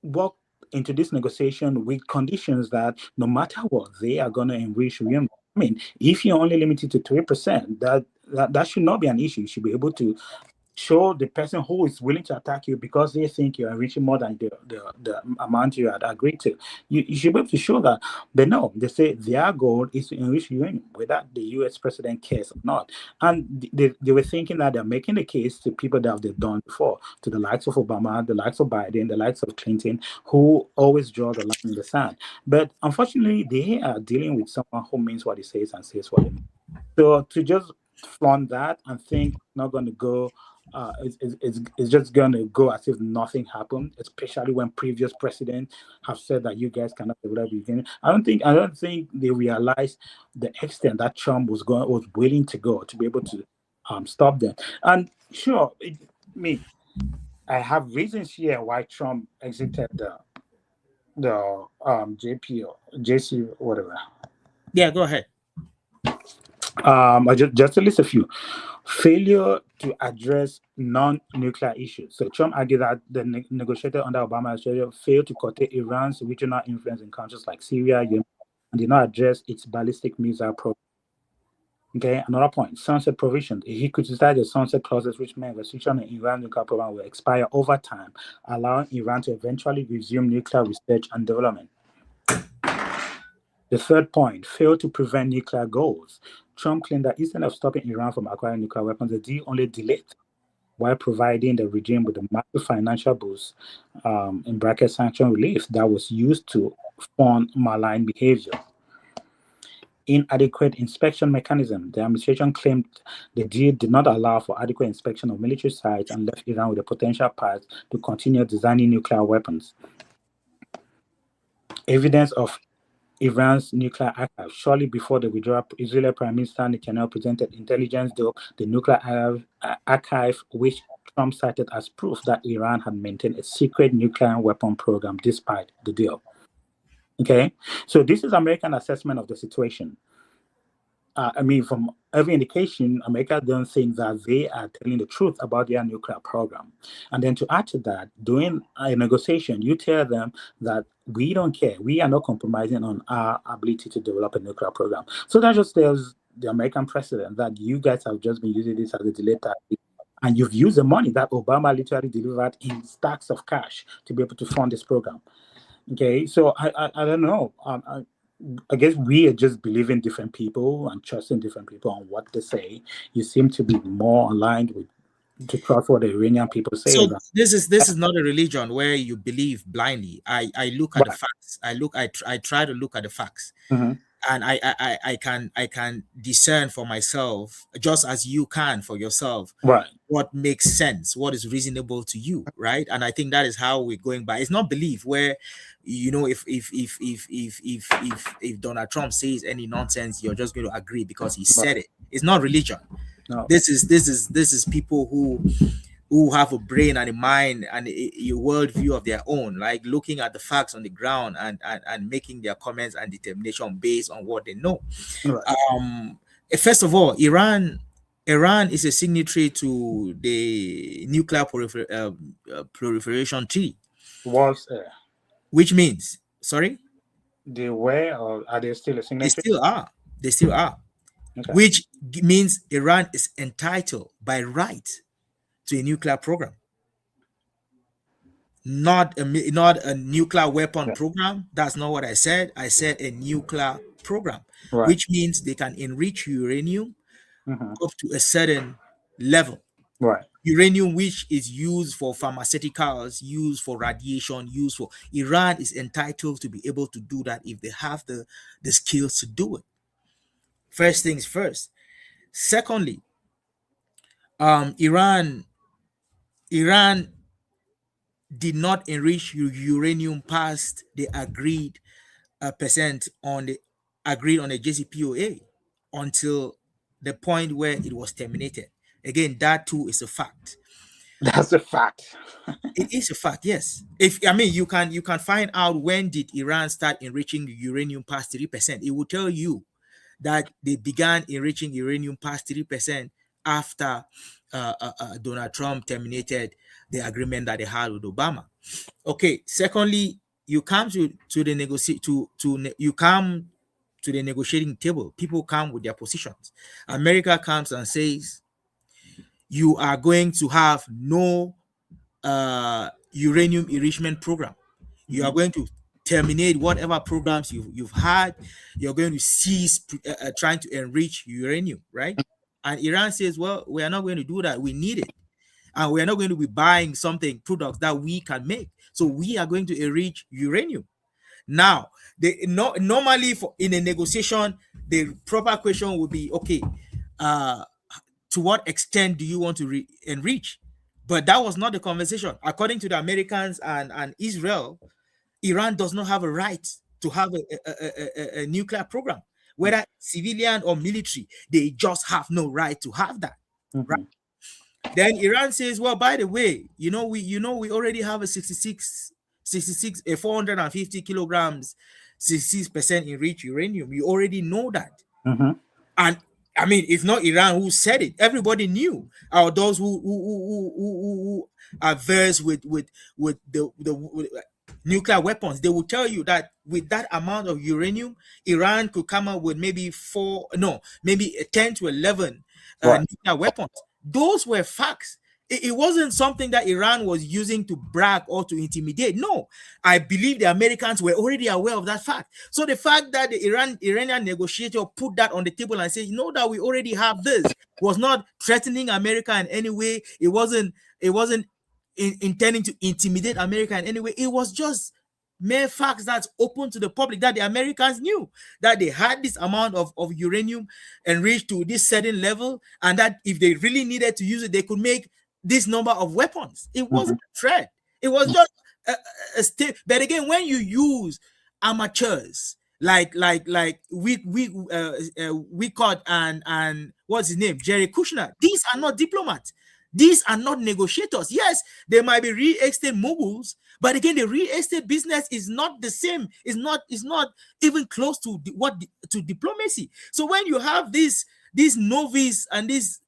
walk into this negotiation with conditions that no matter what, they are going to enrich uranium. I mean, if you're only limited to 3%, that should not be an issue. You should be able to show the person who is willing to attack you because they think you're enriching more than the amount you had agreed to. You should be able to show that. But no, they say their goal is to enrich uranium, whether the US president cares or not. And they were thinking that they're making the case to people that they've done before, to the likes of Obama, the likes of Biden, the likes of Clinton, who always draw the line in the sand. But unfortunately, they are dealing with someone who means what he says and says what he means. So to just flaunt that and think it's not going to go, it's just going to go as if nothing happened, especially when previous presidents have said that you guys cannot develop again. I don't think they realized the extent that Trump was willing to go to be able to stop them. And sure, I have reasons here why Trump exited the JP or JC or whatever. Yeah, go ahead. I just to list a few. Failure to address non-nuclear issues. So Trump argued that the negotiator under Obama administration failed to curtail Iran's regional influence in countries like Syria, Yemen, and did not address its ballistic missile program. Okay, another point, sunset provisions. He criticized the sunset clauses, which meant restriction on Iran's nuclear program will expire over time, allowing Iran to eventually resume nuclear research and development. The third point, failed to prevent nuclear goals. Trump claimed that instead of stopping Iran from acquiring nuclear weapons, the deal only delayed while providing the regime with a massive financial boost, in bracket sanction relief, that was used to fund malign behavior. Inadequate inspection mechanism. The administration claimed the deal did not allow for adequate inspection of military sites and left Iran with a potential path to continue designing nuclear weapons. Evidence of Iran's nuclear archive. Shortly before the withdrawal, Israeli Prime Minister Netanyahu presented intelligence to the nuclear archive, which Trump cited as proof that Iran had maintained a secret nuclear weapon program despite the deal. Okay, so this is American assessment of the situation. From every indication, America don't think that they are telling the truth about their nuclear program. And then to add to that, during a negotiation, you tell them that we don't care. We are not compromising on our ability to develop a nuclear program. So that just tells the American president that you guys have just been using this as a delay tactic. And you've used the money that Obama literally delivered in stacks of cash to be able to fund this program. Okay, so I don't know. I guess we are just believing different people and trusting different people on what they say. You seem to be more aligned to trust what the Iranian people say. So this is not a religion where you believe blindly. I look at the facts. I try to look at the facts. Mm-hmm. And I can discern for myself, just as you can for yourself, right, what makes sense, what is reasonable to you, right? And I think that is how we're going by. It's not belief where, if Donald Trump says any nonsense, you're just going to agree because he said it. It's not religion. No. This is people who have a brain and a mind and a worldview of their own, like looking at the facts on the ground and making their comments and determination based on what they know. Right. First of all, Iran is a signatory to the nuclear proliferation treaty. Which means, sorry? They were, or are they still a signatory? They still are. Okay. Which means Iran is entitled by right to a nuclear program, not a nuclear weapon program. That's not what I said. I said a nuclear program, which means they can enrich uranium up to a certain level. Right. Uranium, which is used for pharmaceuticals, used for radiation, used for Iran is entitled to be able to do that if they have the skills to do it. First things first. Secondly, Iran did not enrich uranium past the agreed percent on the JCPOA until the point where it was terminated. Again, that too is a fact. That's a fact. It is a fact, yes. If I mean, you can find out when did Iran start enriching uranium past 3%. It will tell you that they began enriching uranium past 3% after Donald Trump terminated the agreement that they had with Obama. Okay. Secondly, you come to the negotiating table. People come with their positions. America comes and says you are going to have no uranium enrichment program. You are going to terminate whatever programs you've had. You're going to cease trying to enrich uranium, right? And Iran says, well, we are not going to do that. We need it. And we are not going to be buying products that we can make. So we are going to enrich uranium. Now, normally in a negotiation, the proper question would be, okay, to what extent do you want to enrich? But that was not the conversation. According to the Americans and Israel, Iran does not have a right to have a nuclear program, whether civilian or military. They just have no right to have that. Right? Then Iran says, well, by the way, we already have a 450 kilograms, 66% enriched uranium. You already know that. And I mean, it's not Iran who said it. Everybody knew. Or those who are versed with the nuclear weapons, they will tell you that with that amount of uranium, Iran could come up with maybe 10 to 11 nuclear weapons. Those were facts. It wasn't something that Iran was using to brag or to intimidate. No, I believe the Americans were already aware of that fact. So the fact that the Iranian negotiator put that on the table and said, that we already have this, was not threatening America in any way. It wasn't intending to intimidate America in any way. It was just mere facts that's open to the public, that the Americans knew that they had this amount of uranium enriched to this certain level, and that if they really needed to use it, they could make this number of weapons. It wasn't a threat. It was just a step. But again, when you use amateurs like we caught and what's his name, Jerry Kushner, these are not diplomats. These are not negotiators. Yes, they might be real estate moguls, but again, the real estate business is not the same. It's not even close to to diplomacy. So when you have these novice and these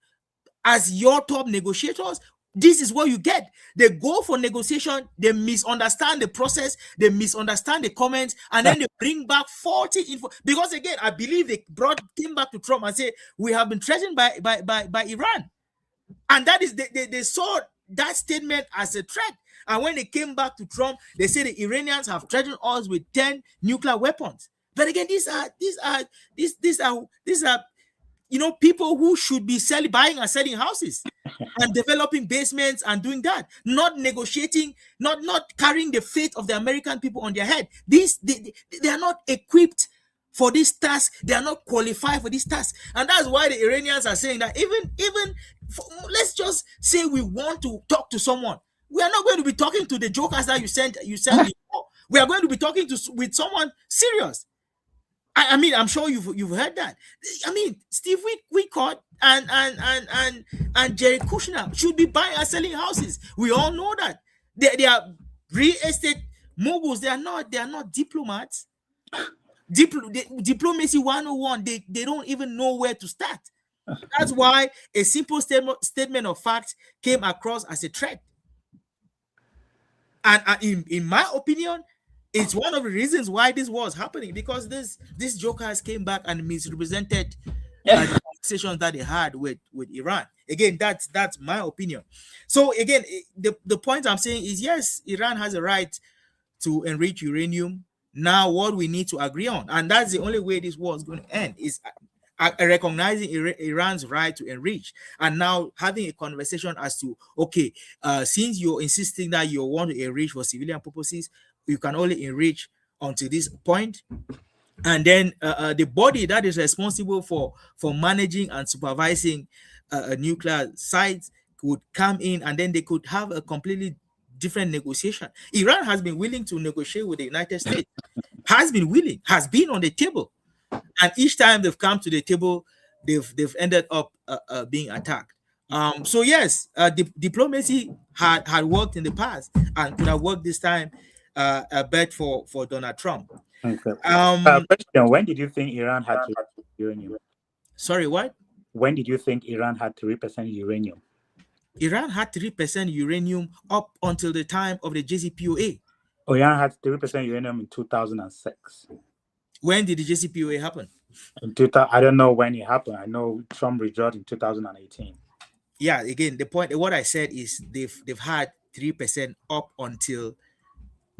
as your top negotiators, this is what you get. They go for negotiation, they misunderstand the process, they misunderstand the comments, and then they bring back 40 info. Because again, I believe they came back to Trump and say, we have been threatened by Iran. And that is they saw that statement as a threat. And when they came back to Trump, they say the Iranians have threatened us with 10 nuclear weapons. But again, these are people who should be buying and selling houses and developing basements and doing that, not negotiating, not carrying the fate of the American people on their head. They are not equipped for this task. They are not qualified for this task. And that's why the Iranians are saying that let's just say we want to talk to someone. We are not going to be talking to the jokers that you sent before. We are going to be talking with someone serious. I mean, I'm sure you've heard that. I mean, Steve Wicott and Jerry Kushner should be buying and selling houses. We all know that. They are real estate moguls. They are not diplomats. Diplomacy 101. They don't even know where to start. That's why a simple statement of fact came across as a threat. And in my opinion, it's one of the reasons why this was happening, because these jokers came back and misrepresented the conversations that they had with Iran. Again, that's my opinion. So again, the point I'm saying is, yes, Iran has a right to enrich uranium. Now, what we need to agree on, and that's the only way this war is going to end, is recognizing Iran's right to enrich, and now having a conversation as to, okay, since you're insisting that you want to enrich for civilian purposes, you can only enrich until this point. and then the body that is responsible for managing and supervising nuclear sites could come in, and then they could have a completely different negotiation. Iran has been willing to negotiate with the United States, has been on the table, and each time they've come to the table, they've ended up being attacked. So yes, diplomacy had worked in the past and could have worked this time, a bet for Donald Trump. Okay. Question: when did you think Iran had to uranium? Sorry, what? When did you think Iran had 3% uranium? Iran had 3% uranium up until the time of the JCPOA. Oh, Iran had 3% uranium in 2006. When did the JCPOA happen? I don't know when it happened. I know Trump withdrew in 2018. Yeah, again, the point, what I said is they've had 3% up until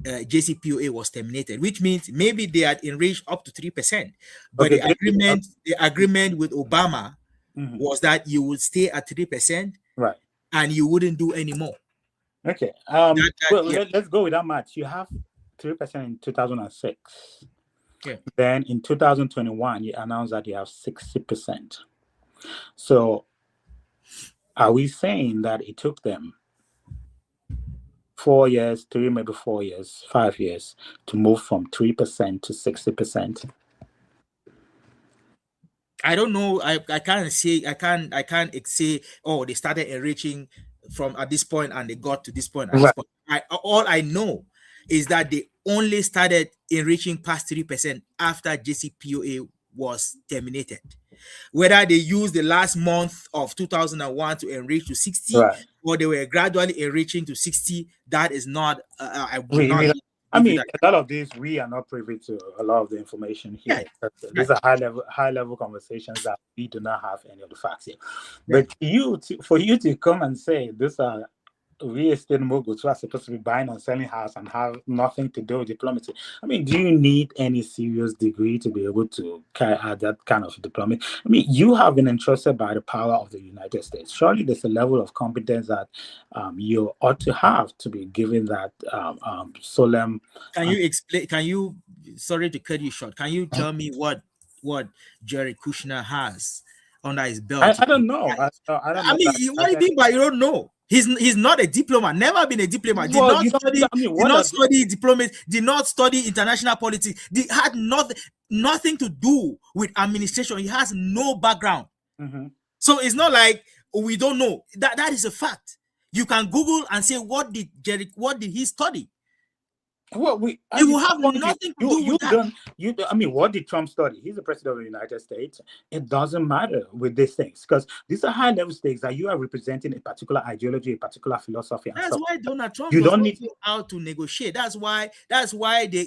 JCPOA was terminated, which means maybe they had enriched up to 3%. But Okay, the agreement with Obama was that you would stay at 3%, right, and you wouldn't do any more. Okay. Yeah. Let's go with that match. You have 3% in 2006. Yeah. Then in 2021, you announced that you have 60%. So are we saying that it took them 4 years, 3, maybe 4 years, 5 years to move from 3% to 60%? I don't know. I can't say. I can't say. Oh, they started enriching from at this point and they got to this point. At this point. All I know is that they only started enriching past 3% after JCPOA was terminated. Whether they used the last month of 2001 to enrich to 60, or they were gradually enriching to 60, that is not. I mean, a lot of this, we are not privy to a lot of the information here. Yeah. These are high level conversations that we do not have any of the facts here. Yeah. But for you to come and say these are real estate moguls who are supposed to be buying and selling house and have nothing to do with diplomacy, I mean, do you need any serious degree to be able to carry out that kind of diplomacy? I mean, you have been entrusted by the power of the United States. Surely there's a level of competence that you ought to have to be given that solemn. Can you explain? Sorry to cut you short. Can you tell me what Jared Kushner has under his belt? I don't know. I mean, what do you mean by you don't know? He's not a diplomat, never been a diplomat, did not study diplomacy, did not study international politics, had nothing to do with administration. He has no background. So it's not like we don't know. That is a fact. You can Google and say, what did he study? Well, you will have nothing to do with that. I mean, what did Trump study? He's the president of the United States. It doesn't matter with these things because these are high-level stakes that you are representing a particular ideology, a particular philosophy. That's why Donald Trump does not go out to negotiate. That's why there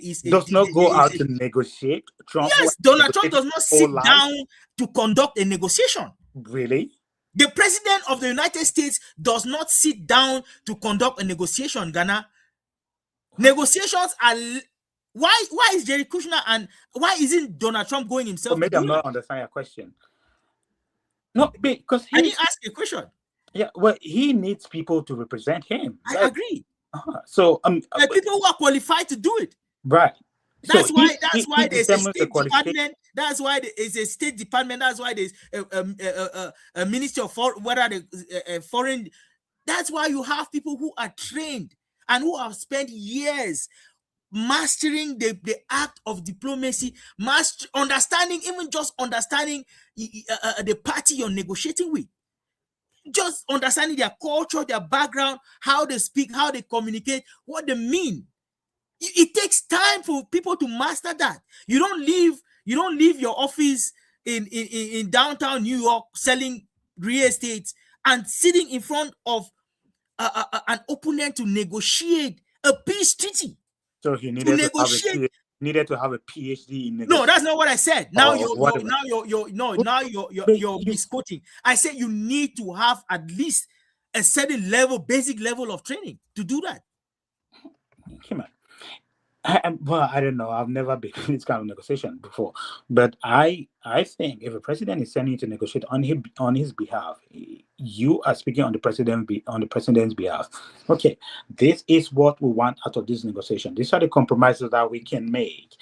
is does not go out to negotiate. Trump, yes, Donald Trump does not sit down to conduct a negotiation. Really? The president of the United States does not sit down to conduct a negotiation, Ghana. Negotiations are why is Jared Kushner and why isn't Donald Trump going himself? Maybe I'm not understanding your question. No, because I didn't ask a question. Yeah, well, he needs people to represent him. I agree. So people who are qualified to do it. Right. That's why there's a state department. That's why there is a state department. That's why there's a ministry of foreign. That's why you have people who are trained and who have spent years mastering the act of diplomacy, understanding the party you're negotiating with, just understanding their culture, their background, how they speak, how they communicate, what they mean. It takes time for people to master that. You don't leave your office in downtown New York selling real estate and sitting in front of an opponent to negotiate a peace treaty. So he needed to have a PhD in negotiation. No, that's not what I said. Now you're misquoting. I said you need to have at least a certain basic level of training to do that. Come on. I don't know. I've never been in this kind of negotiation before, but I think if a president is sending you to negotiate on his behalf, you are speaking on the president's behalf. Okay, this is what we want out of this negotiation. These are the compromises that we can make.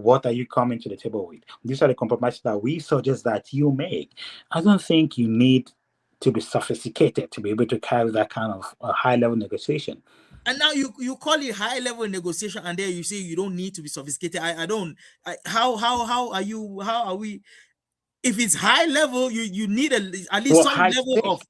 What are you coming to the table with? These are the compromises that we suggest that you make. I don't think you need to be sophisticated to be able to carry that kind of high-level negotiation. And now you call it high level negotiation, and then you say you don't need to be sophisticated. I don't. How are you? How are we? If it's high level, you need at least some level of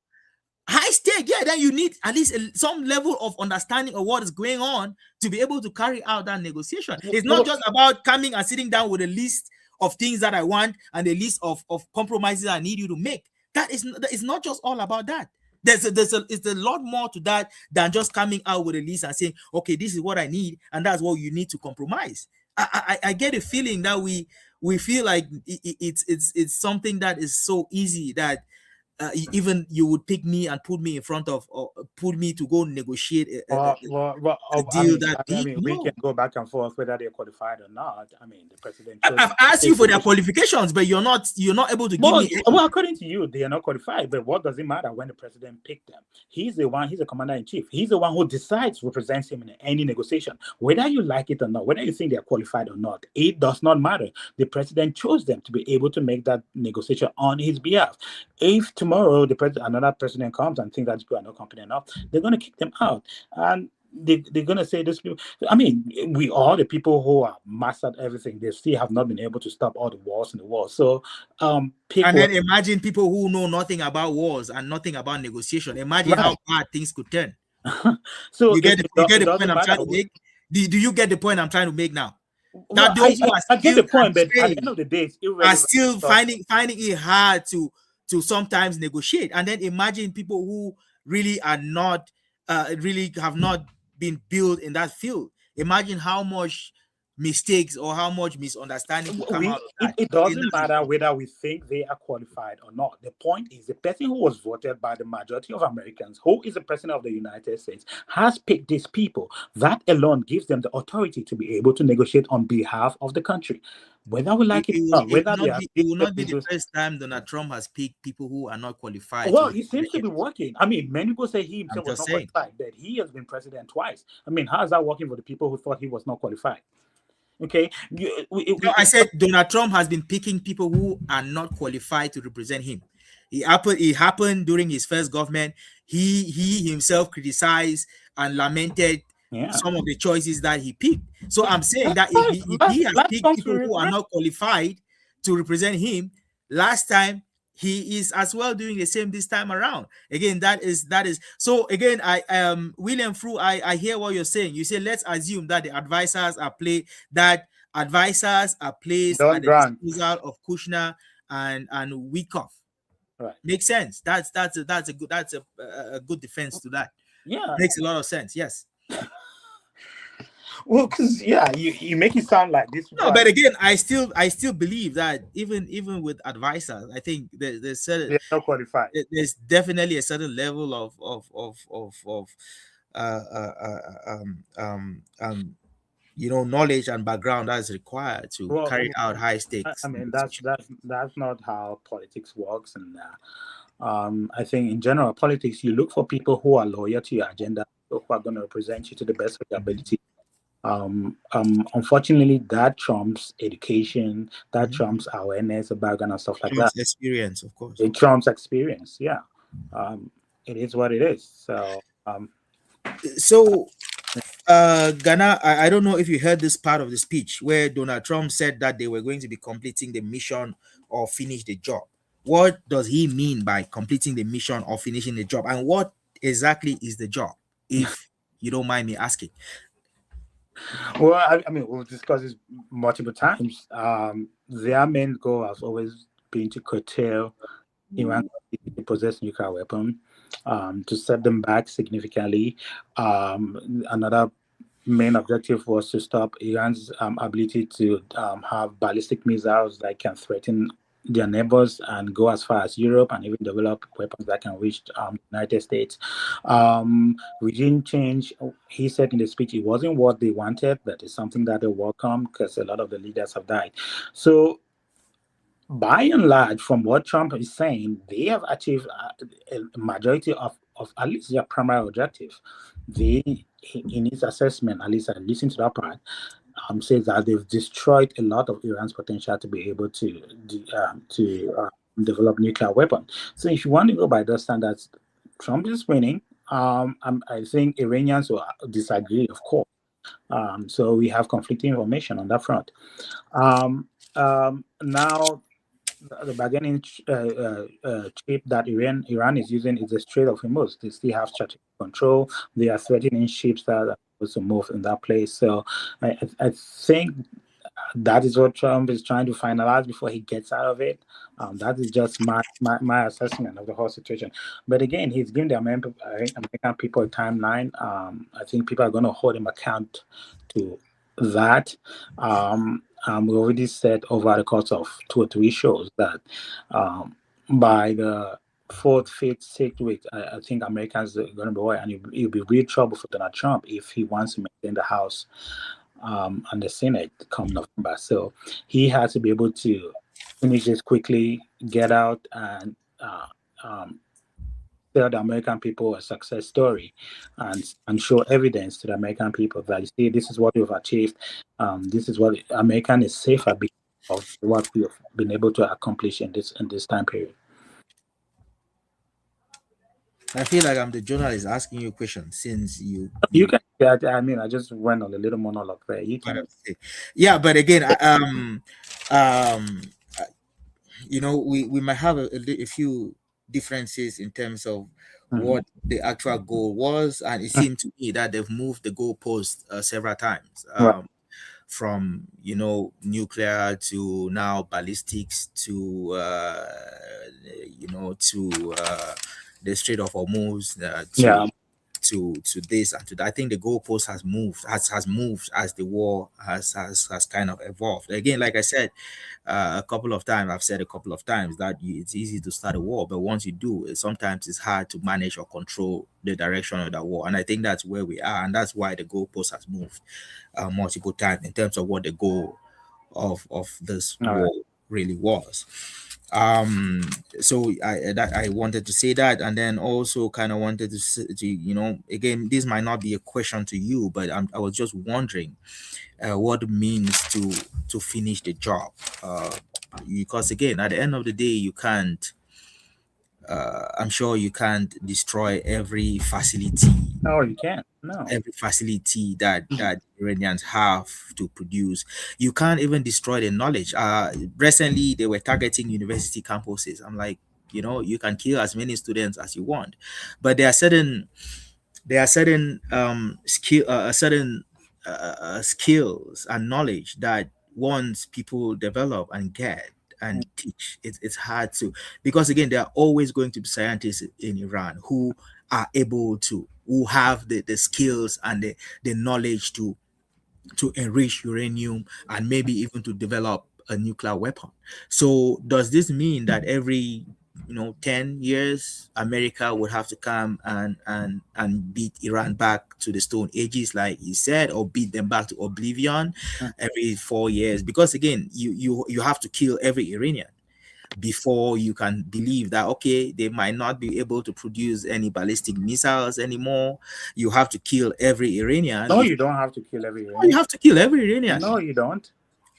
high stake. Yeah, then you need at least some level of understanding of what is going on to be able to carry out that negotiation. It's not just about coming and sitting down with a list of things that I want and a list of compromises I need you to make. That is not just all about that. It's a lot more to that than just coming out with a list and saying, okay, this is what I need, and that's what you need to compromise. I get a feeling that we feel like it's something that is so easy that even you would pick me and put me in front of, or put me to go negotiate a deal that big. We can go back and forth whether they're qualified or not. I mean, the president. I've asked you for their qualifications, but you're not able to give me. Well, according to you, they are not qualified. But what does it matter when the president picked them? He's the one. He's the commander in chief. He's the one who decides, represents him in any negotiation, whether you like it or not, whether you think they are qualified or not. It does not matter. The president chose them to be able to make that negotiation on his behalf. If tomorrow another president comes and thinks that people are not competent enough, they're going to kick them out, and they're going to say this people. I mean, we are the people who are mastered everything. They still have not been able to stop all the wars in the world. So, and then imagine people who know nothing about wars and nothing about negotiation. Imagine how bad things could turn. So you get the point I'm trying to make. Do you get the point I'm trying to make now? That those who are get the point, but at the end of the day, are still finding it hard to sometimes negotiate. And then imagine people who really are not really have not been built in that field. Imagine how much mistakes or how much misunderstanding will come out of that. It doesn't matter whether we think they are qualified or not. The point is the person who was voted by the majority of Americans, who is the president of the United States, has picked these people. That alone gives them the authority to be able to negotiate on behalf of the country. Whether we like it or not, it will not be the first time Donald Trump has picked people who are not qualified. Well, he seems to be working. I mean, many people say he himself was not qualified, but he has been president twice. I mean, how is that working for the people who thought he was not qualified? Okay. I said Donald Trump has been picking people who are not qualified to represent him. It happened during his first government. He himself criticized and lamented some of the choices that he picked. So I'm saying that if he has picked people who are not qualified to represent him last time, he is as well doing the same this time around. Again, that is so. Again, William Frew, I hear what you're saying. You say let's assume that the advisors are placed at the disposal of Kushner and Wyckoff. Right. Makes sense. That's a good defense to that. Yeah, makes a lot of sense. Yes. Well, because you make it sound like this. No, but again, I still believe that even with advisors, I think there's certain they're not qualified. There's definitely a certain level of knowledge and background that is required to carry out high stakes. I mean, that's not how politics works, and I think in general politics, you look for people who are loyal to your agenda, who are going to represent you to the best of their ability. Unfortunately, that trumps education, that trumps awareness of background and stuff like that. Experience, of course. It trumps experience, yeah. It is what it is. So, Ghana, I don't know if you heard this part of the speech where Donald Trump said that they were going to be completing the mission or finish the job. What does he mean by completing the mission or finishing the job? And what exactly is the job, if you don't mind me asking? Well, I mean, we've discussed this multiple times. Their main goal has always been to curtail Iran to possess nuclear weapon, to set them back significantly. Another main objective was to stop Iran's ability to have ballistic missiles that can threaten their neighbors and go as far as Europe and even develop weapons that can reach the United States. Regime change, he said in the speech, it wasn't what they wanted, but it's something that they welcome because a lot of the leaders have died. So by and large, from what Trump is saying, they have achieved a majority of at least their primary objective. In his assessment, at least I listened to that part, says that they've destroyed a lot of Iran's potential to be able to develop nuclear weapons. So if you want to go by those standards, Trump is winning. I think Iranians will disagree, of course. So we have conflicting information on that front. Now, the bargaining chip that Iran is using is the Strait of Hormuz. They still have strategic control. They are threatening ships that are supposed to move in that place. So I think that is what Trump is trying to finalize before he gets out of it. That is just my assessment of the whole situation. But again, he's giving the American people a timeline. I think people are going to hold him account to that. We already said over the course of 2 or 3 shows that by the 4th, 5th, 6th week, I think Americans are going to be worried, and it'll be real trouble for Donald Trump if he wants to maintain the House and the Senate come November. So he has to be able to finish this quickly, get out, and tell the American people a success story, and show evidence to the American people that, you see, this is what we've achieved. This is what American is safer because of what we've been able to accomplish in this time period. I feel like I'm the journalist asking you a question since you can. I mean, I just went on a little monologue there. You can. Yeah, but again, we might have a few differences in terms of what the actual goal was, and it seemed to me that they've moved the goalpost several times. From nuclear to now ballistics to the Strait of Hormuz to this and to that. I think the goalpost has moved as the war has kind of evolved. Again, like I said a couple of times, I've said a couple of times that it's easy to start a war, but once you do, sometimes it's hard to manage or control the direction of that war. And I think that's where we are, and that's why the goalpost has moved multiple times in terms of what the goal of this war really was. So I wanted to say that, and then also kind of wanted to again, this might not be a question to you, but I was just wondering what it means to finish the job, because again, at the end of the day, you can't I'm sure you can't destroy every facility. No, you can't. No. Every facility that Iranians have to produce. You can't even destroy the knowledge. Recently, they were targeting university campuses. I'm like, you can kill as many students as you want, but there are certain skills and knowledge that once people develop and get and teach, it's hard to, because again, there are always going to be scientists in Iran who are able to, who have the skills and the knowledge to enrich uranium and maybe even to develop a nuclear weapon. So does this mean that every 10 years America would have to come and beat Iran back to the Stone Ages, like you said, or beat them back to oblivion every 4 years? Because again, you have to kill every Iranian before you can believe that, okay, they might not be able to produce any ballistic missiles anymore. You have to kill every Iranian. No, you don't have to kill every Iranian. You have to kill every Iranian. No, you don't.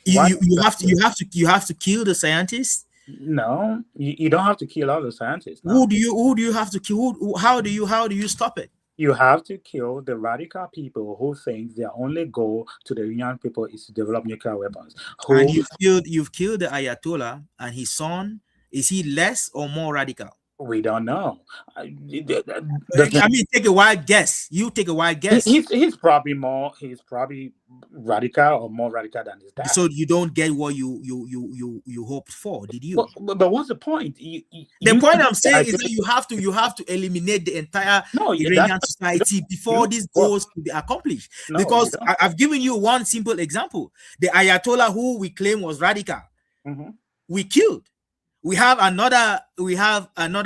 You have to kill the scientists. No, you don't have to kill all the scientists. No. Who do you have to kill? How do you stop it? You have to kill the radical people who think their only goal to the Iranian people is to develop nuclear weapons. And you've killed the Ayatollah and his son. Is he less or more radical? We don't know. I mean, take a wild guess. You take a wild guess. He's probably radical or more radical than his dad. So you don't get what you hoped for, did you? But what's the point? The point I'm saying is that you have to eliminate the entire Iranian society before these goals to be accomplished. No, because I've given you one simple example: the Ayatollah, who we claim was radical, we killed. We have another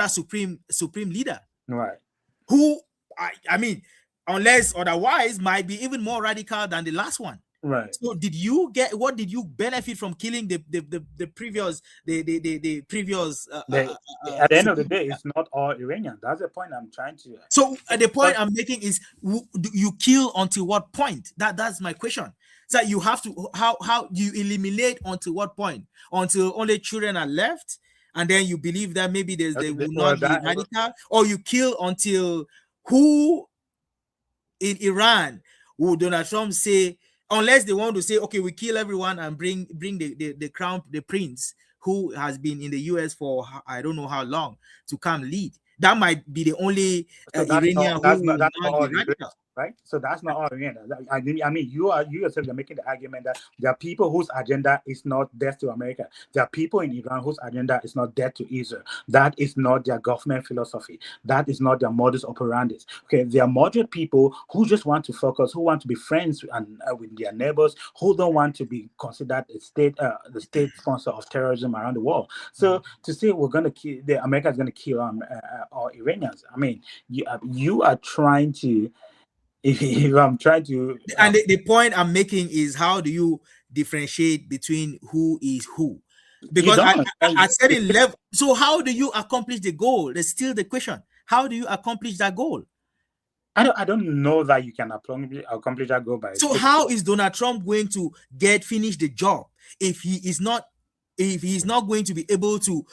supreme leader, right? Who I mean, unless otherwise, might be even more radical than the last one. Right. So what did you benefit from killing the previous the previous At the end of the day, it's not all Iranian. That's the point I'm trying to. so the point But I'm making is you kill until what point? That's my question. So you have to how do you eliminate until what point? Until only children are left, and then you believe that maybe they will well, not be radical, or you kill until who in Iran will Donald Trump say, unless they want to say, okay, we kill everyone and bring the crown, the prince who has been in the US for I don't know how long to come lead. That might be the only so Iranian who will that's not not be all radical. right? So that's not all Iranian. I mean, you yourself are making the argument that there are people whose agenda is not death to America. There are people in Iran whose agenda is not death to Israel. That is not their government philosophy. That is not their modus operandi. Okay, they are moderate people who just want to focus, who want to be friends and with their neighbors, who don't want to be considered the state sponsor of terrorism around the world. So to say we're going to kill, America is going to kill all Iranians. I mean, you are trying to. If I'm trying to, And the point I'm making is, how do you differentiate between who is who? you Because don't. at certain level, so how do you accomplish the goal? That's still the question. How do you accomplish that goal? I don't know that you can accomplish that goal by. So how is Donald Trump going to finish the job if he is not going to be able to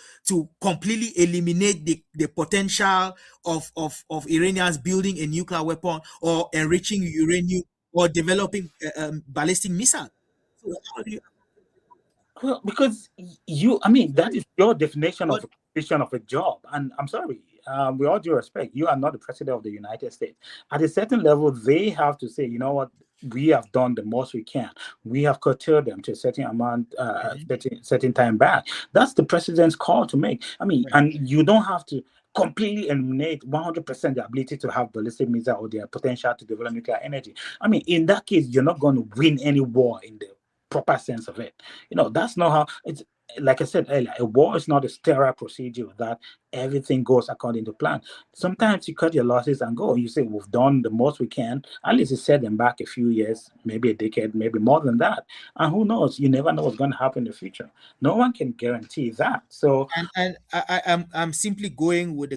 completely eliminate the potential of Iranians building a nuclear weapon or enriching uranium or developing ballistic missile? So how do you? Well, because I mean, that is your definition But of a completion of a job. And I'm sorry, with all due respect, you are not the president of the United States. At a certain level, they have to say, you know what, we have done the most we can. We have curtailed them to a certain amount, certain time back. That's the president's call to make. I mean, and you don't have to completely eliminate 100% the ability to have ballistic missile or their potential to develop nuclear energy. I mean, in that case, you're not going to win any war in the proper sense of it. That's not how it's. Like I said earlier, a war is not a sterile procedure that everything goes according to plan. Sometimes you cut your losses and go. You say, we've done the most we can. At least it set them back a few years, maybe a decade, maybe more than that. And who knows? You never know what's going to happen in the future. No one can guarantee that. So and I'm simply going with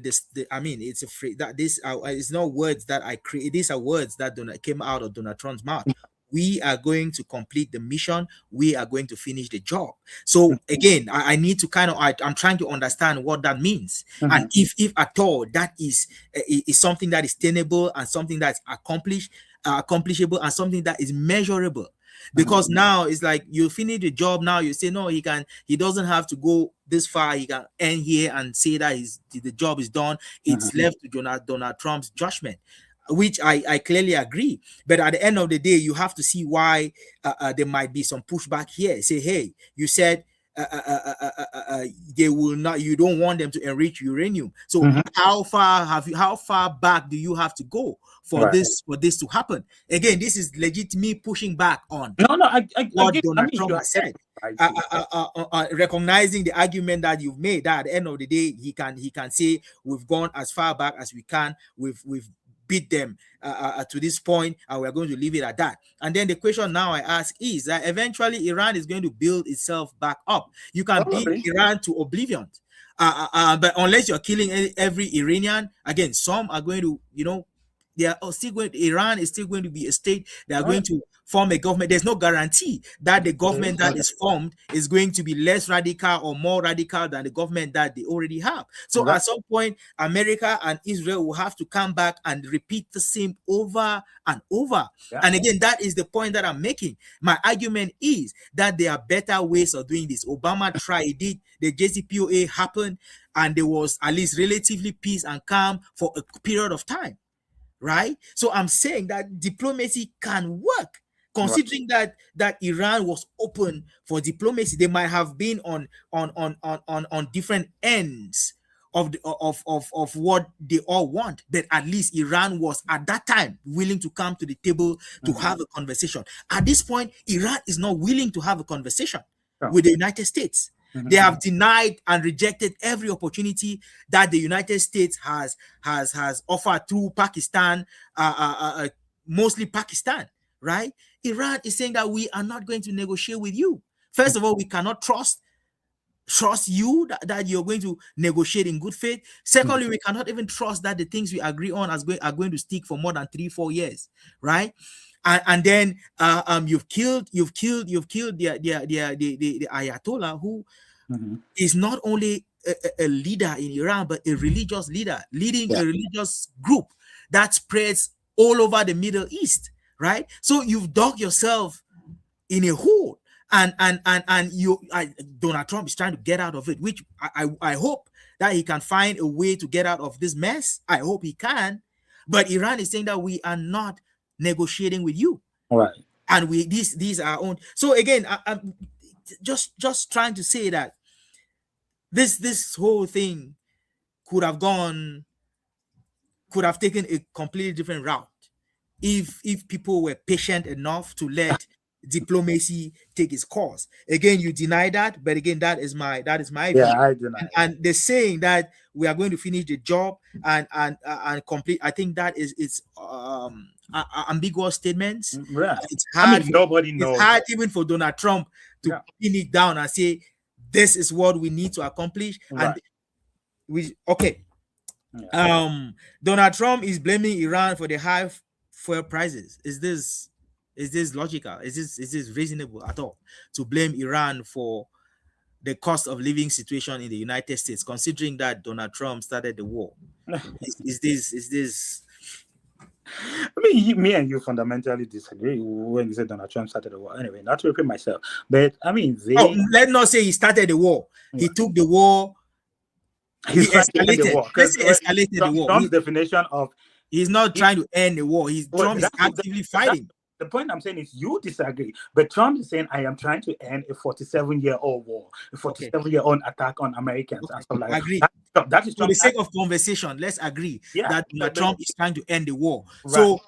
this. I mean, it's a phrase that this it's not words that I create. These are words that came out of Donald Trump's mouth. We are going to complete the mission. We are going to finish the job. So again, I need to I'm trying to understand what that means, and if at all that is something that is tenable and something that's accomplishable and something that is measurable. Because now it's like you finish the job. Now you say no, he doesn't have to go this far. He can end here and say that the job is done. It's left to Donald Trump's judgment, which I clearly agree. But at the end of the day, you have to see why there might be some pushback here. Say, hey, you said they will not. You don't want them to enrich uranium. So how far back do you have to go for this to happen? Again, this is legit me pushing back on what Donald Trump has said. Recognizing the argument that you've made, that at the end of the day, he can say we've gone as far back as we can. We've beat them to this point, and we're going to leave it at that. And then the question now I ask is that eventually Iran is going to build itself back up. You can beat Iran to oblivion, but unless you're killing every Iranian, again, some are going to, they are still going. Iran is still going to be a state. They are going to form a government. There's no guarantee that the government that is formed is going to be less radical or more radical than the government that they already have. So at some point, America and Israel will have to come back and repeat the same over and over. And again, that is the point that I'm making. My argument is that there are better ways of doing this. Obama tried it. The JCPOA happened, and there was at least relatively peace and calm for a period of time. Right? So I'm saying that diplomacy can work, considering that Iran was open for diplomacy. They might have been on different ends of what they all want, but at least Iran was at that time willing to come to the table to have a conversation. At this point, Iran is not willing to have a conversation with the United States. They have denied and rejected every opportunity that the United States has offered through Pakistan, mostly Pakistan, right? Iran is saying that we are not going to negotiate with you. First of all, we cannot trust you that you're going to negotiate in good faith. Secondly, we cannot even trust that the things we agree on are going to stick for more than 3-4 years, right? And then you've killed the Ayatollah, who is not only a leader in Iran, but a religious leader leading a religious group that spreads all over the Middle East, right? So you've dug yourself in a hole, and Donald Trump is trying to get out of it, which I hope that he can find a way to get out of this mess. I hope he can, but Iran is saying that we are not negotiating with you, right? And these are our own. So again, I'm just trying to say that this whole thing could have taken a completely different route if people were patient enough to let diplomacy take its course. Again, you deny that, but again, that is my view. I deny. And they're saying that we are going to finish the job and complete. I think that it's ambiguous statements. Right. It's hard. Nobody knows. It's hard even for Donald Trump to pin it down and say this is what we need to accomplish. Right. And Donald Trump is blaming Iran for the high fuel prices. Is this logical? Is this reasonable at all to blame Iran for the cost of living situation in the United States, considering that Donald Trump started the war? Is this? I mean, me and you fundamentally disagree when you say Donald Trump started the war. Anyway, not to repeat myself, but I mean, let's not say he started the war. He took the war. He escalated the war. Let's say escalated the war. Trump's definition of he's not trying to end the war. Trump is actively fighting. The point I'm saying is you disagree, but Trump is saying I am trying to end a 47-year-old war, a 47-year-old attack on Americans and stuff like that. Agree. That is for the sake of conversation. Let's agree that Trump is trying to end the war. Right. So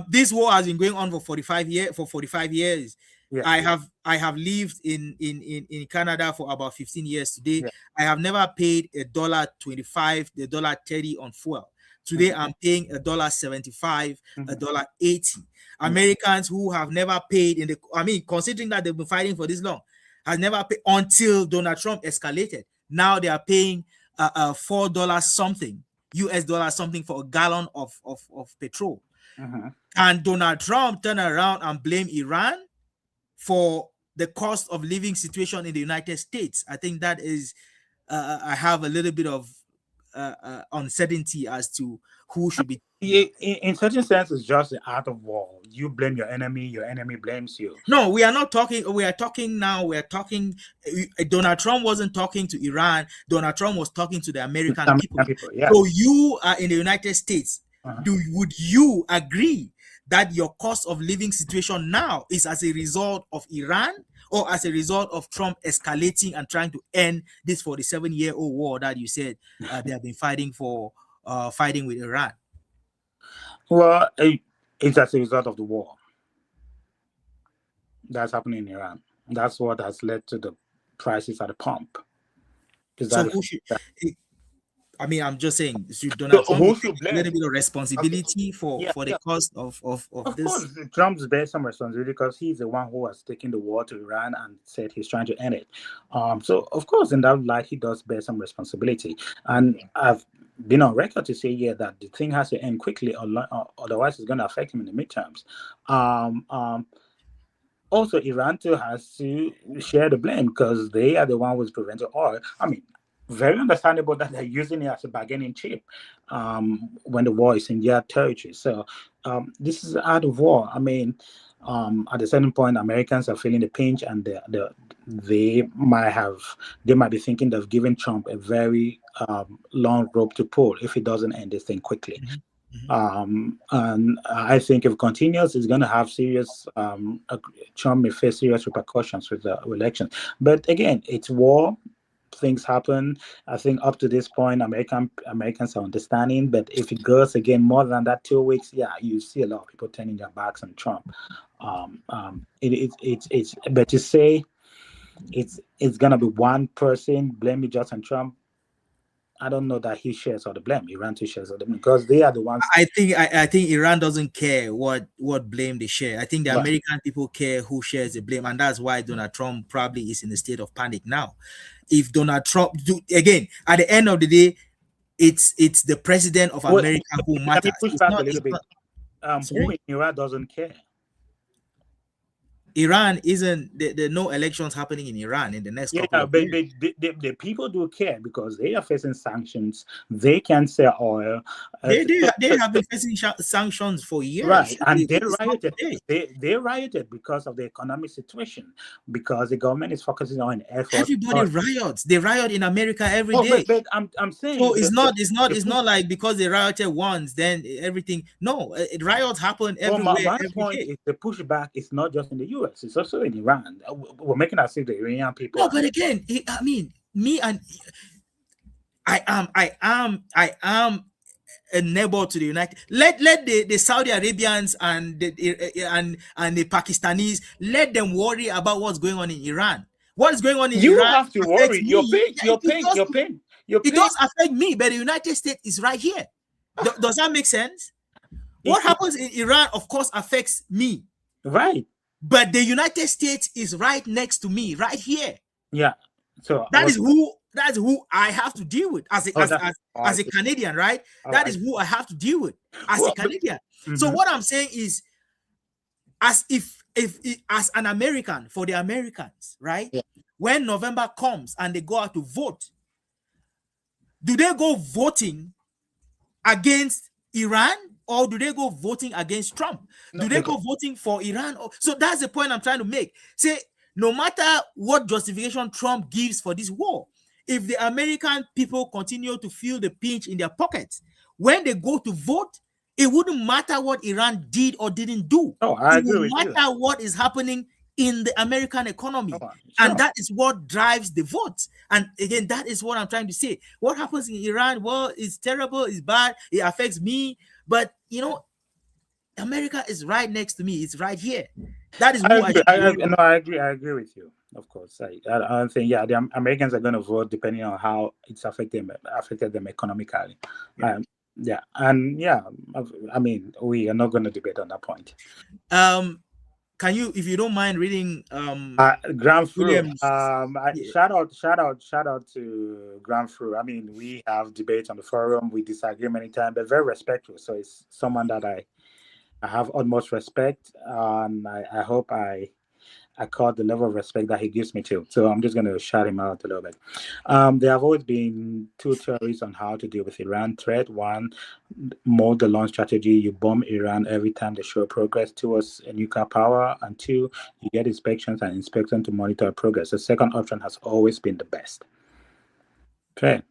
this war has been going on for 45 years. Yeah. I have lived in Canada for about 15 years today. Yeah. I have never paid $1.25, $1.30 on fuel. Today I'm paying $1.75, $1.80. Americans who have never paid considering that they've been fighting for this long, has never paid until Donald Trump escalated. Now they are paying $4 something, US dollars something for a gallon of petrol. And Donald Trump turn around and blame Iran for the cost of living situation in the United States. I think that is, I have a little bit of uncertainty as to who should be. In certain sense, it's just the art of war. You blame your enemy blames you. No, we are not talking. We are talking now. Donald Trump wasn't talking to Iran. Donald Trump was talking to the American people. Yeah. So you are in the United States. Would you agree that your cost of living situation now is as a result of Iran or as a result of Trump escalating and trying to end this 47-year-old war that you said they have been fighting with Iran? Well, it's as a result of the war that's happening in Iran. That's what has led to the prices at the pump. I'm just saying, Donald Trump should a little bit of responsibility for the cost of this? Of course, Trump's bears some responsibility because he's the one who has taken the war to Iran and said he's trying to end it. So, of course, in that light, he does bear some responsibility. And I've been on record to say that the thing has to end quickly, otherwise it's going to affect him in the midterms. Also, Iran too has to share the blame because they are the one who's preventing oil. Very understandable that they're using it as a bargaining chip when the war is in their territory. So this is out of war. At a certain point, Americans are feeling the pinch, and they might be thinking they've given Trump a very long rope to pull if he doesn't end this thing quickly. And I think if it continues, it's going to have serious. Trump may face serious repercussions with the election. But again, it's war. Things happen. I think up to this point, Americans are understanding. But if it goes again more than that 2 weeks, you see a lot of people turning their backs on Trump. But to say it's gonna be one person blaming just on Trump, I don't know that he shares all the blame. Iran too shares all the blame because they are the ones. I think Iran doesn't care what blame they share. I think the Right. American people care who shares the blame, and that's why Donald Trump probably is in a state of panic now. If Donald Trump again, at the end of the day, it's the president of America who Let matters. me push It's back not, a little bit. Who in Iran doesn't care? Iran isn't there are no elections happening in Iran in the next couple of years. The people do care because they are facing sanctions. They can't sell oil. They have been facing sanctions for years. Right, and they It's rioted. They rioted because of the economic situation, because the government is focusing on effort. Everybody riots. They riot in America every day. But I'm saying so it's not like because they rioted once, then everything. No, riots happen everywhere. My point is the pushback is not just in the US; it's also in Iran. We're making us see the Iranian people. No, but again, I mean, me and I am a neighbor to the United. Let the Saudi Arabians and the Pakistanis, let them worry about what's going on in Iran. What is going on in Iran? You have to worry. Your pain. It does affect me, but the United States is right here. Does that make sense? What happens in Iran, of course, affects me. Right. But the United States is right next to me, right here. Yeah. So that's who I have to deal with as a Canadian, right? That is who I have to deal with as a Canadian. So what I'm saying is, as if as an American, for the Americans, right? Yeah. When November comes and they go out to vote, do they go voting against Iran or do they go voting against Trump? Do they go voting for Iran? So that's the point I'm trying to make. Say, no matter what justification Trump gives for this war, if the American people continue to feel the pinch in their pockets, when they go to vote, it wouldn't matter what Iran did or didn't do. It would matter what is happening in the American economy. And that is what drives the vote. And again, that is what I'm trying to say. What happens in Iran, well, it's terrible, it's bad, it affects me. But, you know, America is right next to me. It's right here. That is who I agree with you. Of course, I don't think the Americans are going to vote depending on how it's affected them economically. Yeah. I mean, we are not going to debate on that point. Can you, if you don't mind reading Graham Fru? Shout out to Graham Fru. I mean, we have debates on the forum. We disagree many times, but very respectful. So it's someone that I have utmost respect, and I hope I caught the level of respect that he gives me too. So I'm just going to shout him out a little bit. There have always been two theories on how to deal with Iran threat. One, mold the launch strategy. You bomb Iran every time they show progress towards a nuclear power. And two, you get inspections to monitor progress. The second option has always been the best. Okay.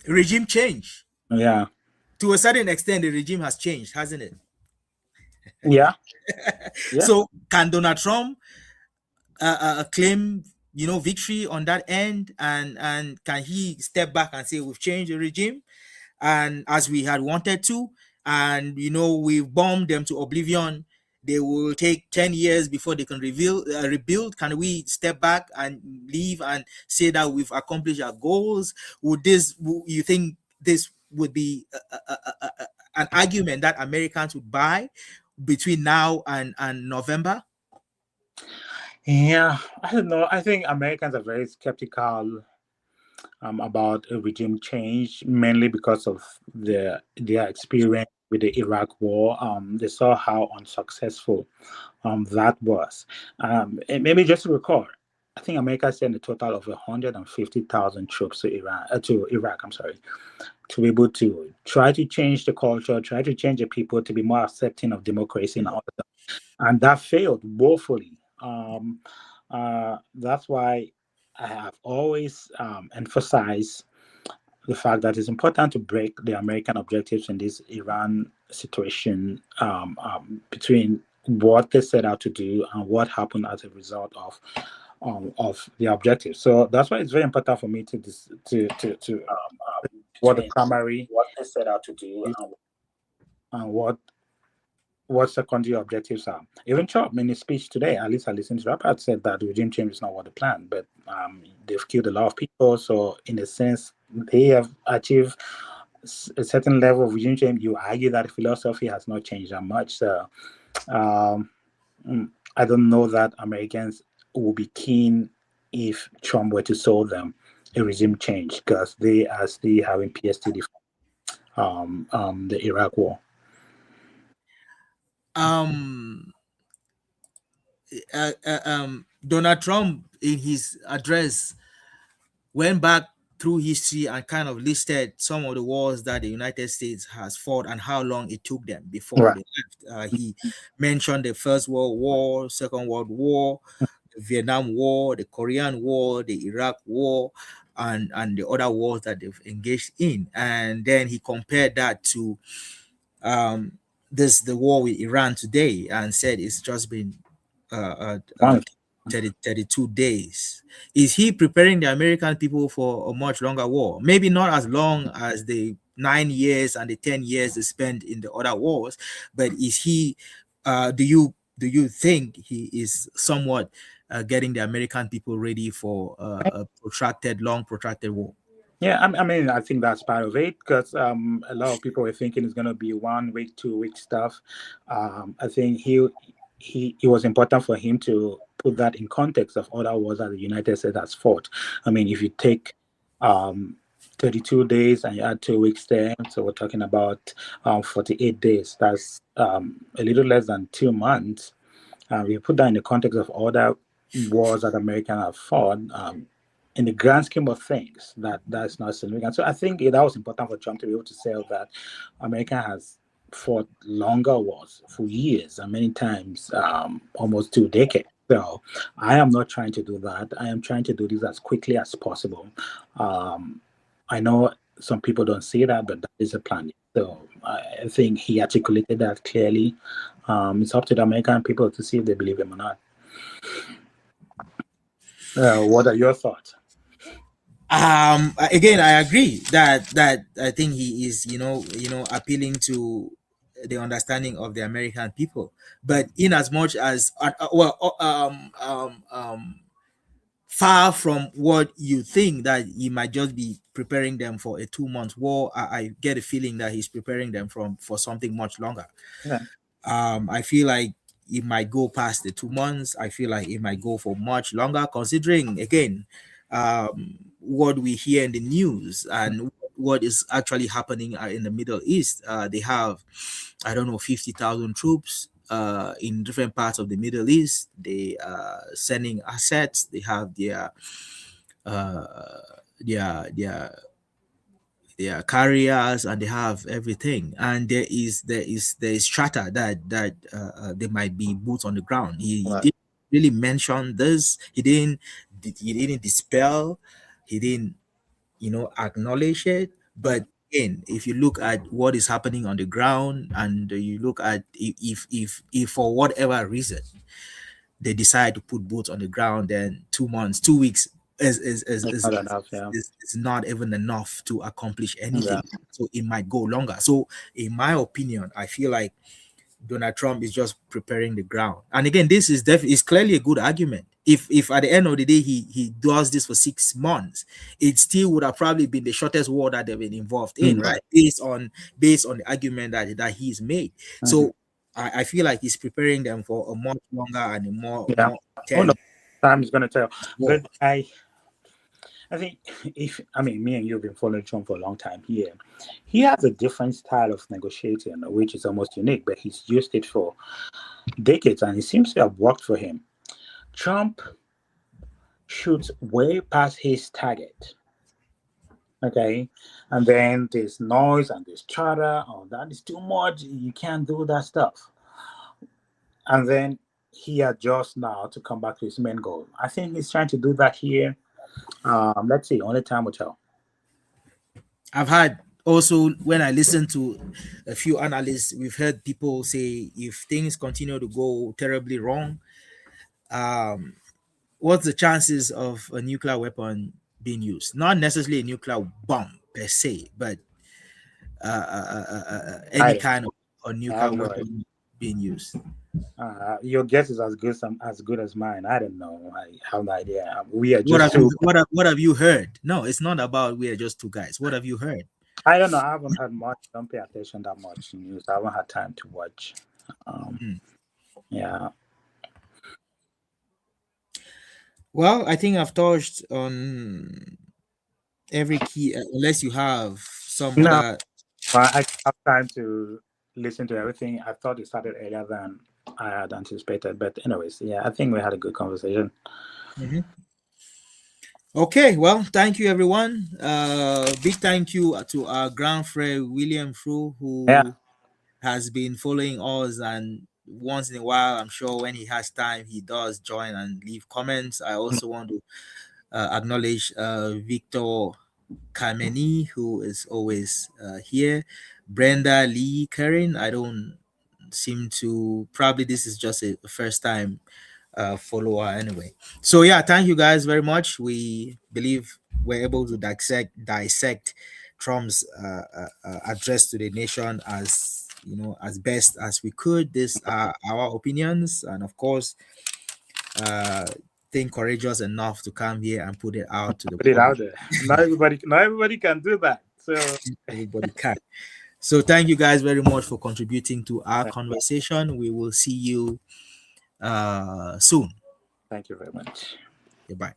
Regime change. Yeah. To a certain extent, the regime has changed, hasn't it? Yeah. So can Donald Trump claim, victory on that end, and can he step back and say we've changed the regime, and as we had wanted to, and we've bombed them to oblivion? They will take 10 years before they can rebuild. Can we step back and leave and say that we've accomplished our goals? You think this would be an argument that Americans would buy between now and November? Yeah, I don't know. I think Americans are very skeptical about a regime change, mainly because of their experience with the Iraq War. They saw how unsuccessful that was. And maybe just to recall, I think America sent a total of 150,000 troops to Iraq. I'm sorry, to be able to try to change the culture, try to change the people to be more accepting of democracy and all of that. And that failed woefully. That's why I have always emphasized the fact that it's important to break the American objectives in this Iran situation between what they set out to do and what happened as a result of the objectives. So that's why it's very important for me to what the primary, what they set out to do, and what what secondary objectives are. Even Trump, in his speech today, at least I listened to that, said that regime change is not what they planned, but they've killed a lot of people. So, in a sense, they have achieved a certain level of regime change. You argue that philosophy has not changed that much. So, um, I don't know that Americans will be keen if Trump were to sell them a regime change because they are still having PSTD from the Iraq War. Um, Donald Trump in his address went back through history and kind of listed some of the wars that the United States has fought and how long it took them before Right. they left. He mentioned the First World War, Second World War, the Vietnam War, the Korean War, the Iraq War, and the other wars that they've engaged in. And then he compared that to the war with Iran today and said it's just been uh, uh, 32 days. Is he preparing the American people for a much longer war? Maybe not as long as the 9 years and the 10 years they spent in the other wars, but is he? Do you think he is somewhat getting the American people ready for a long protracted war? Yeah, I mean, I think that's part of it because a lot of people were thinking it's going to be 1 week, 2 week stuff. I think it was important for him to put that in context of other wars that the United States has fought. I mean, if you take 32 days and you add 2 weeks there, so we're talking about 48 days. That's a little less than 2 months. You put that in the context of other wars that Americans have fought. In the grand scheme of things, that's not significant. So I think that was important for Trump to be able to say that America has fought longer wars for years and many times, almost 2 decades. So I am not trying to do that. I am trying to do this as quickly as possible. I know some people don't see that, but that is a plan. So I think he articulated that clearly. It's up to the American people to see if they believe him or not. What are your thoughts? Again, I agree that I think he is appealing to the understanding of the American people, but in as much as far from what you think that he might just be preparing them for a 2 month war, I get a feeling that he's preparing them for something much longer. Yeah. I feel like it might go past the 2 months. I feel like it might go for much longer, considering again what we hear in the news and what is actually happening in the Middle East. They have, I don't know, 50,000 troops in different parts of the Middle East. They are sending assets. They have their carriers, and they have everything. And there is chatter that there might be boots on the ground. He Right. didn't really mention this. He didn't dispel. He didn't acknowledge it. But again, if you look at what is happening on the ground, and you look at if for whatever reason they decide to put boots on the ground, then 2 months, 2 weeks Not enough, yeah. is not even enough to accomplish anything. Yeah. So it might go longer. So in my opinion, I feel like Donald Trump is just preparing the ground. And again, this is is clearly a good argument. If at the end of the day he does this for 6 months, it still would have probably been the shortest war that they've been involved in, right? Based on the argument that he's made. So I feel like he's preparing them for a much longer and a more time is going to tell. war. But I think me and you have been following Trump for a long time here. He has a different style of negotiating, which is almost unique, but he's used it for decades and it seems to have worked for him. Trump shoots way past his target. Okay, and then there's noise and there's chatter. Oh, that is too much. You can't do that stuff. And then he adjusts now to come back to his main goal. I think he's trying to do that here. Let's see. Only time will tell. I've had also, when I listen to a few analysts, we've heard people say if things continue to go terribly wrong, what's the chances of a nuclear weapon being used? Not necessarily a nuclear bomb per se, but any kind of a nuclear weapon being used? Your guess is as good as mine. I don't know. I have no idea. We are just two. What have you heard? No, it's not about we are just two guys. What have you heard? I don't know. I haven't heard much. Don't pay attention that much to news. I haven't had time to watch. Yeah. Well, I think I've touched on every key, unless you have some No, other. I have time to listen to everything. I thought it started earlier than I had anticipated. But anyways, yeah, I think we had a good conversation. Okay, well, thank you, everyone. Big thank you to our grand friend William Fru, who has been following us, and once in a while, I'm sure when he has time, he does join and leave comments. I also want to acknowledge Victor Kameni, who is always here. Brenda Lee Karen, I don't seem to, probably this is just a first time follower anyway. So yeah, thank you guys very much. We believe we're able to dissect Trump's address to the nation as as best as we could. These are our opinions, and of course think courageous enough to come here and put it out to the Put it out public. there. Not everybody can do that. So Everybody can. So thank you guys very much for contributing to our conversation. We will see you soon. thank you very much. Goodbye.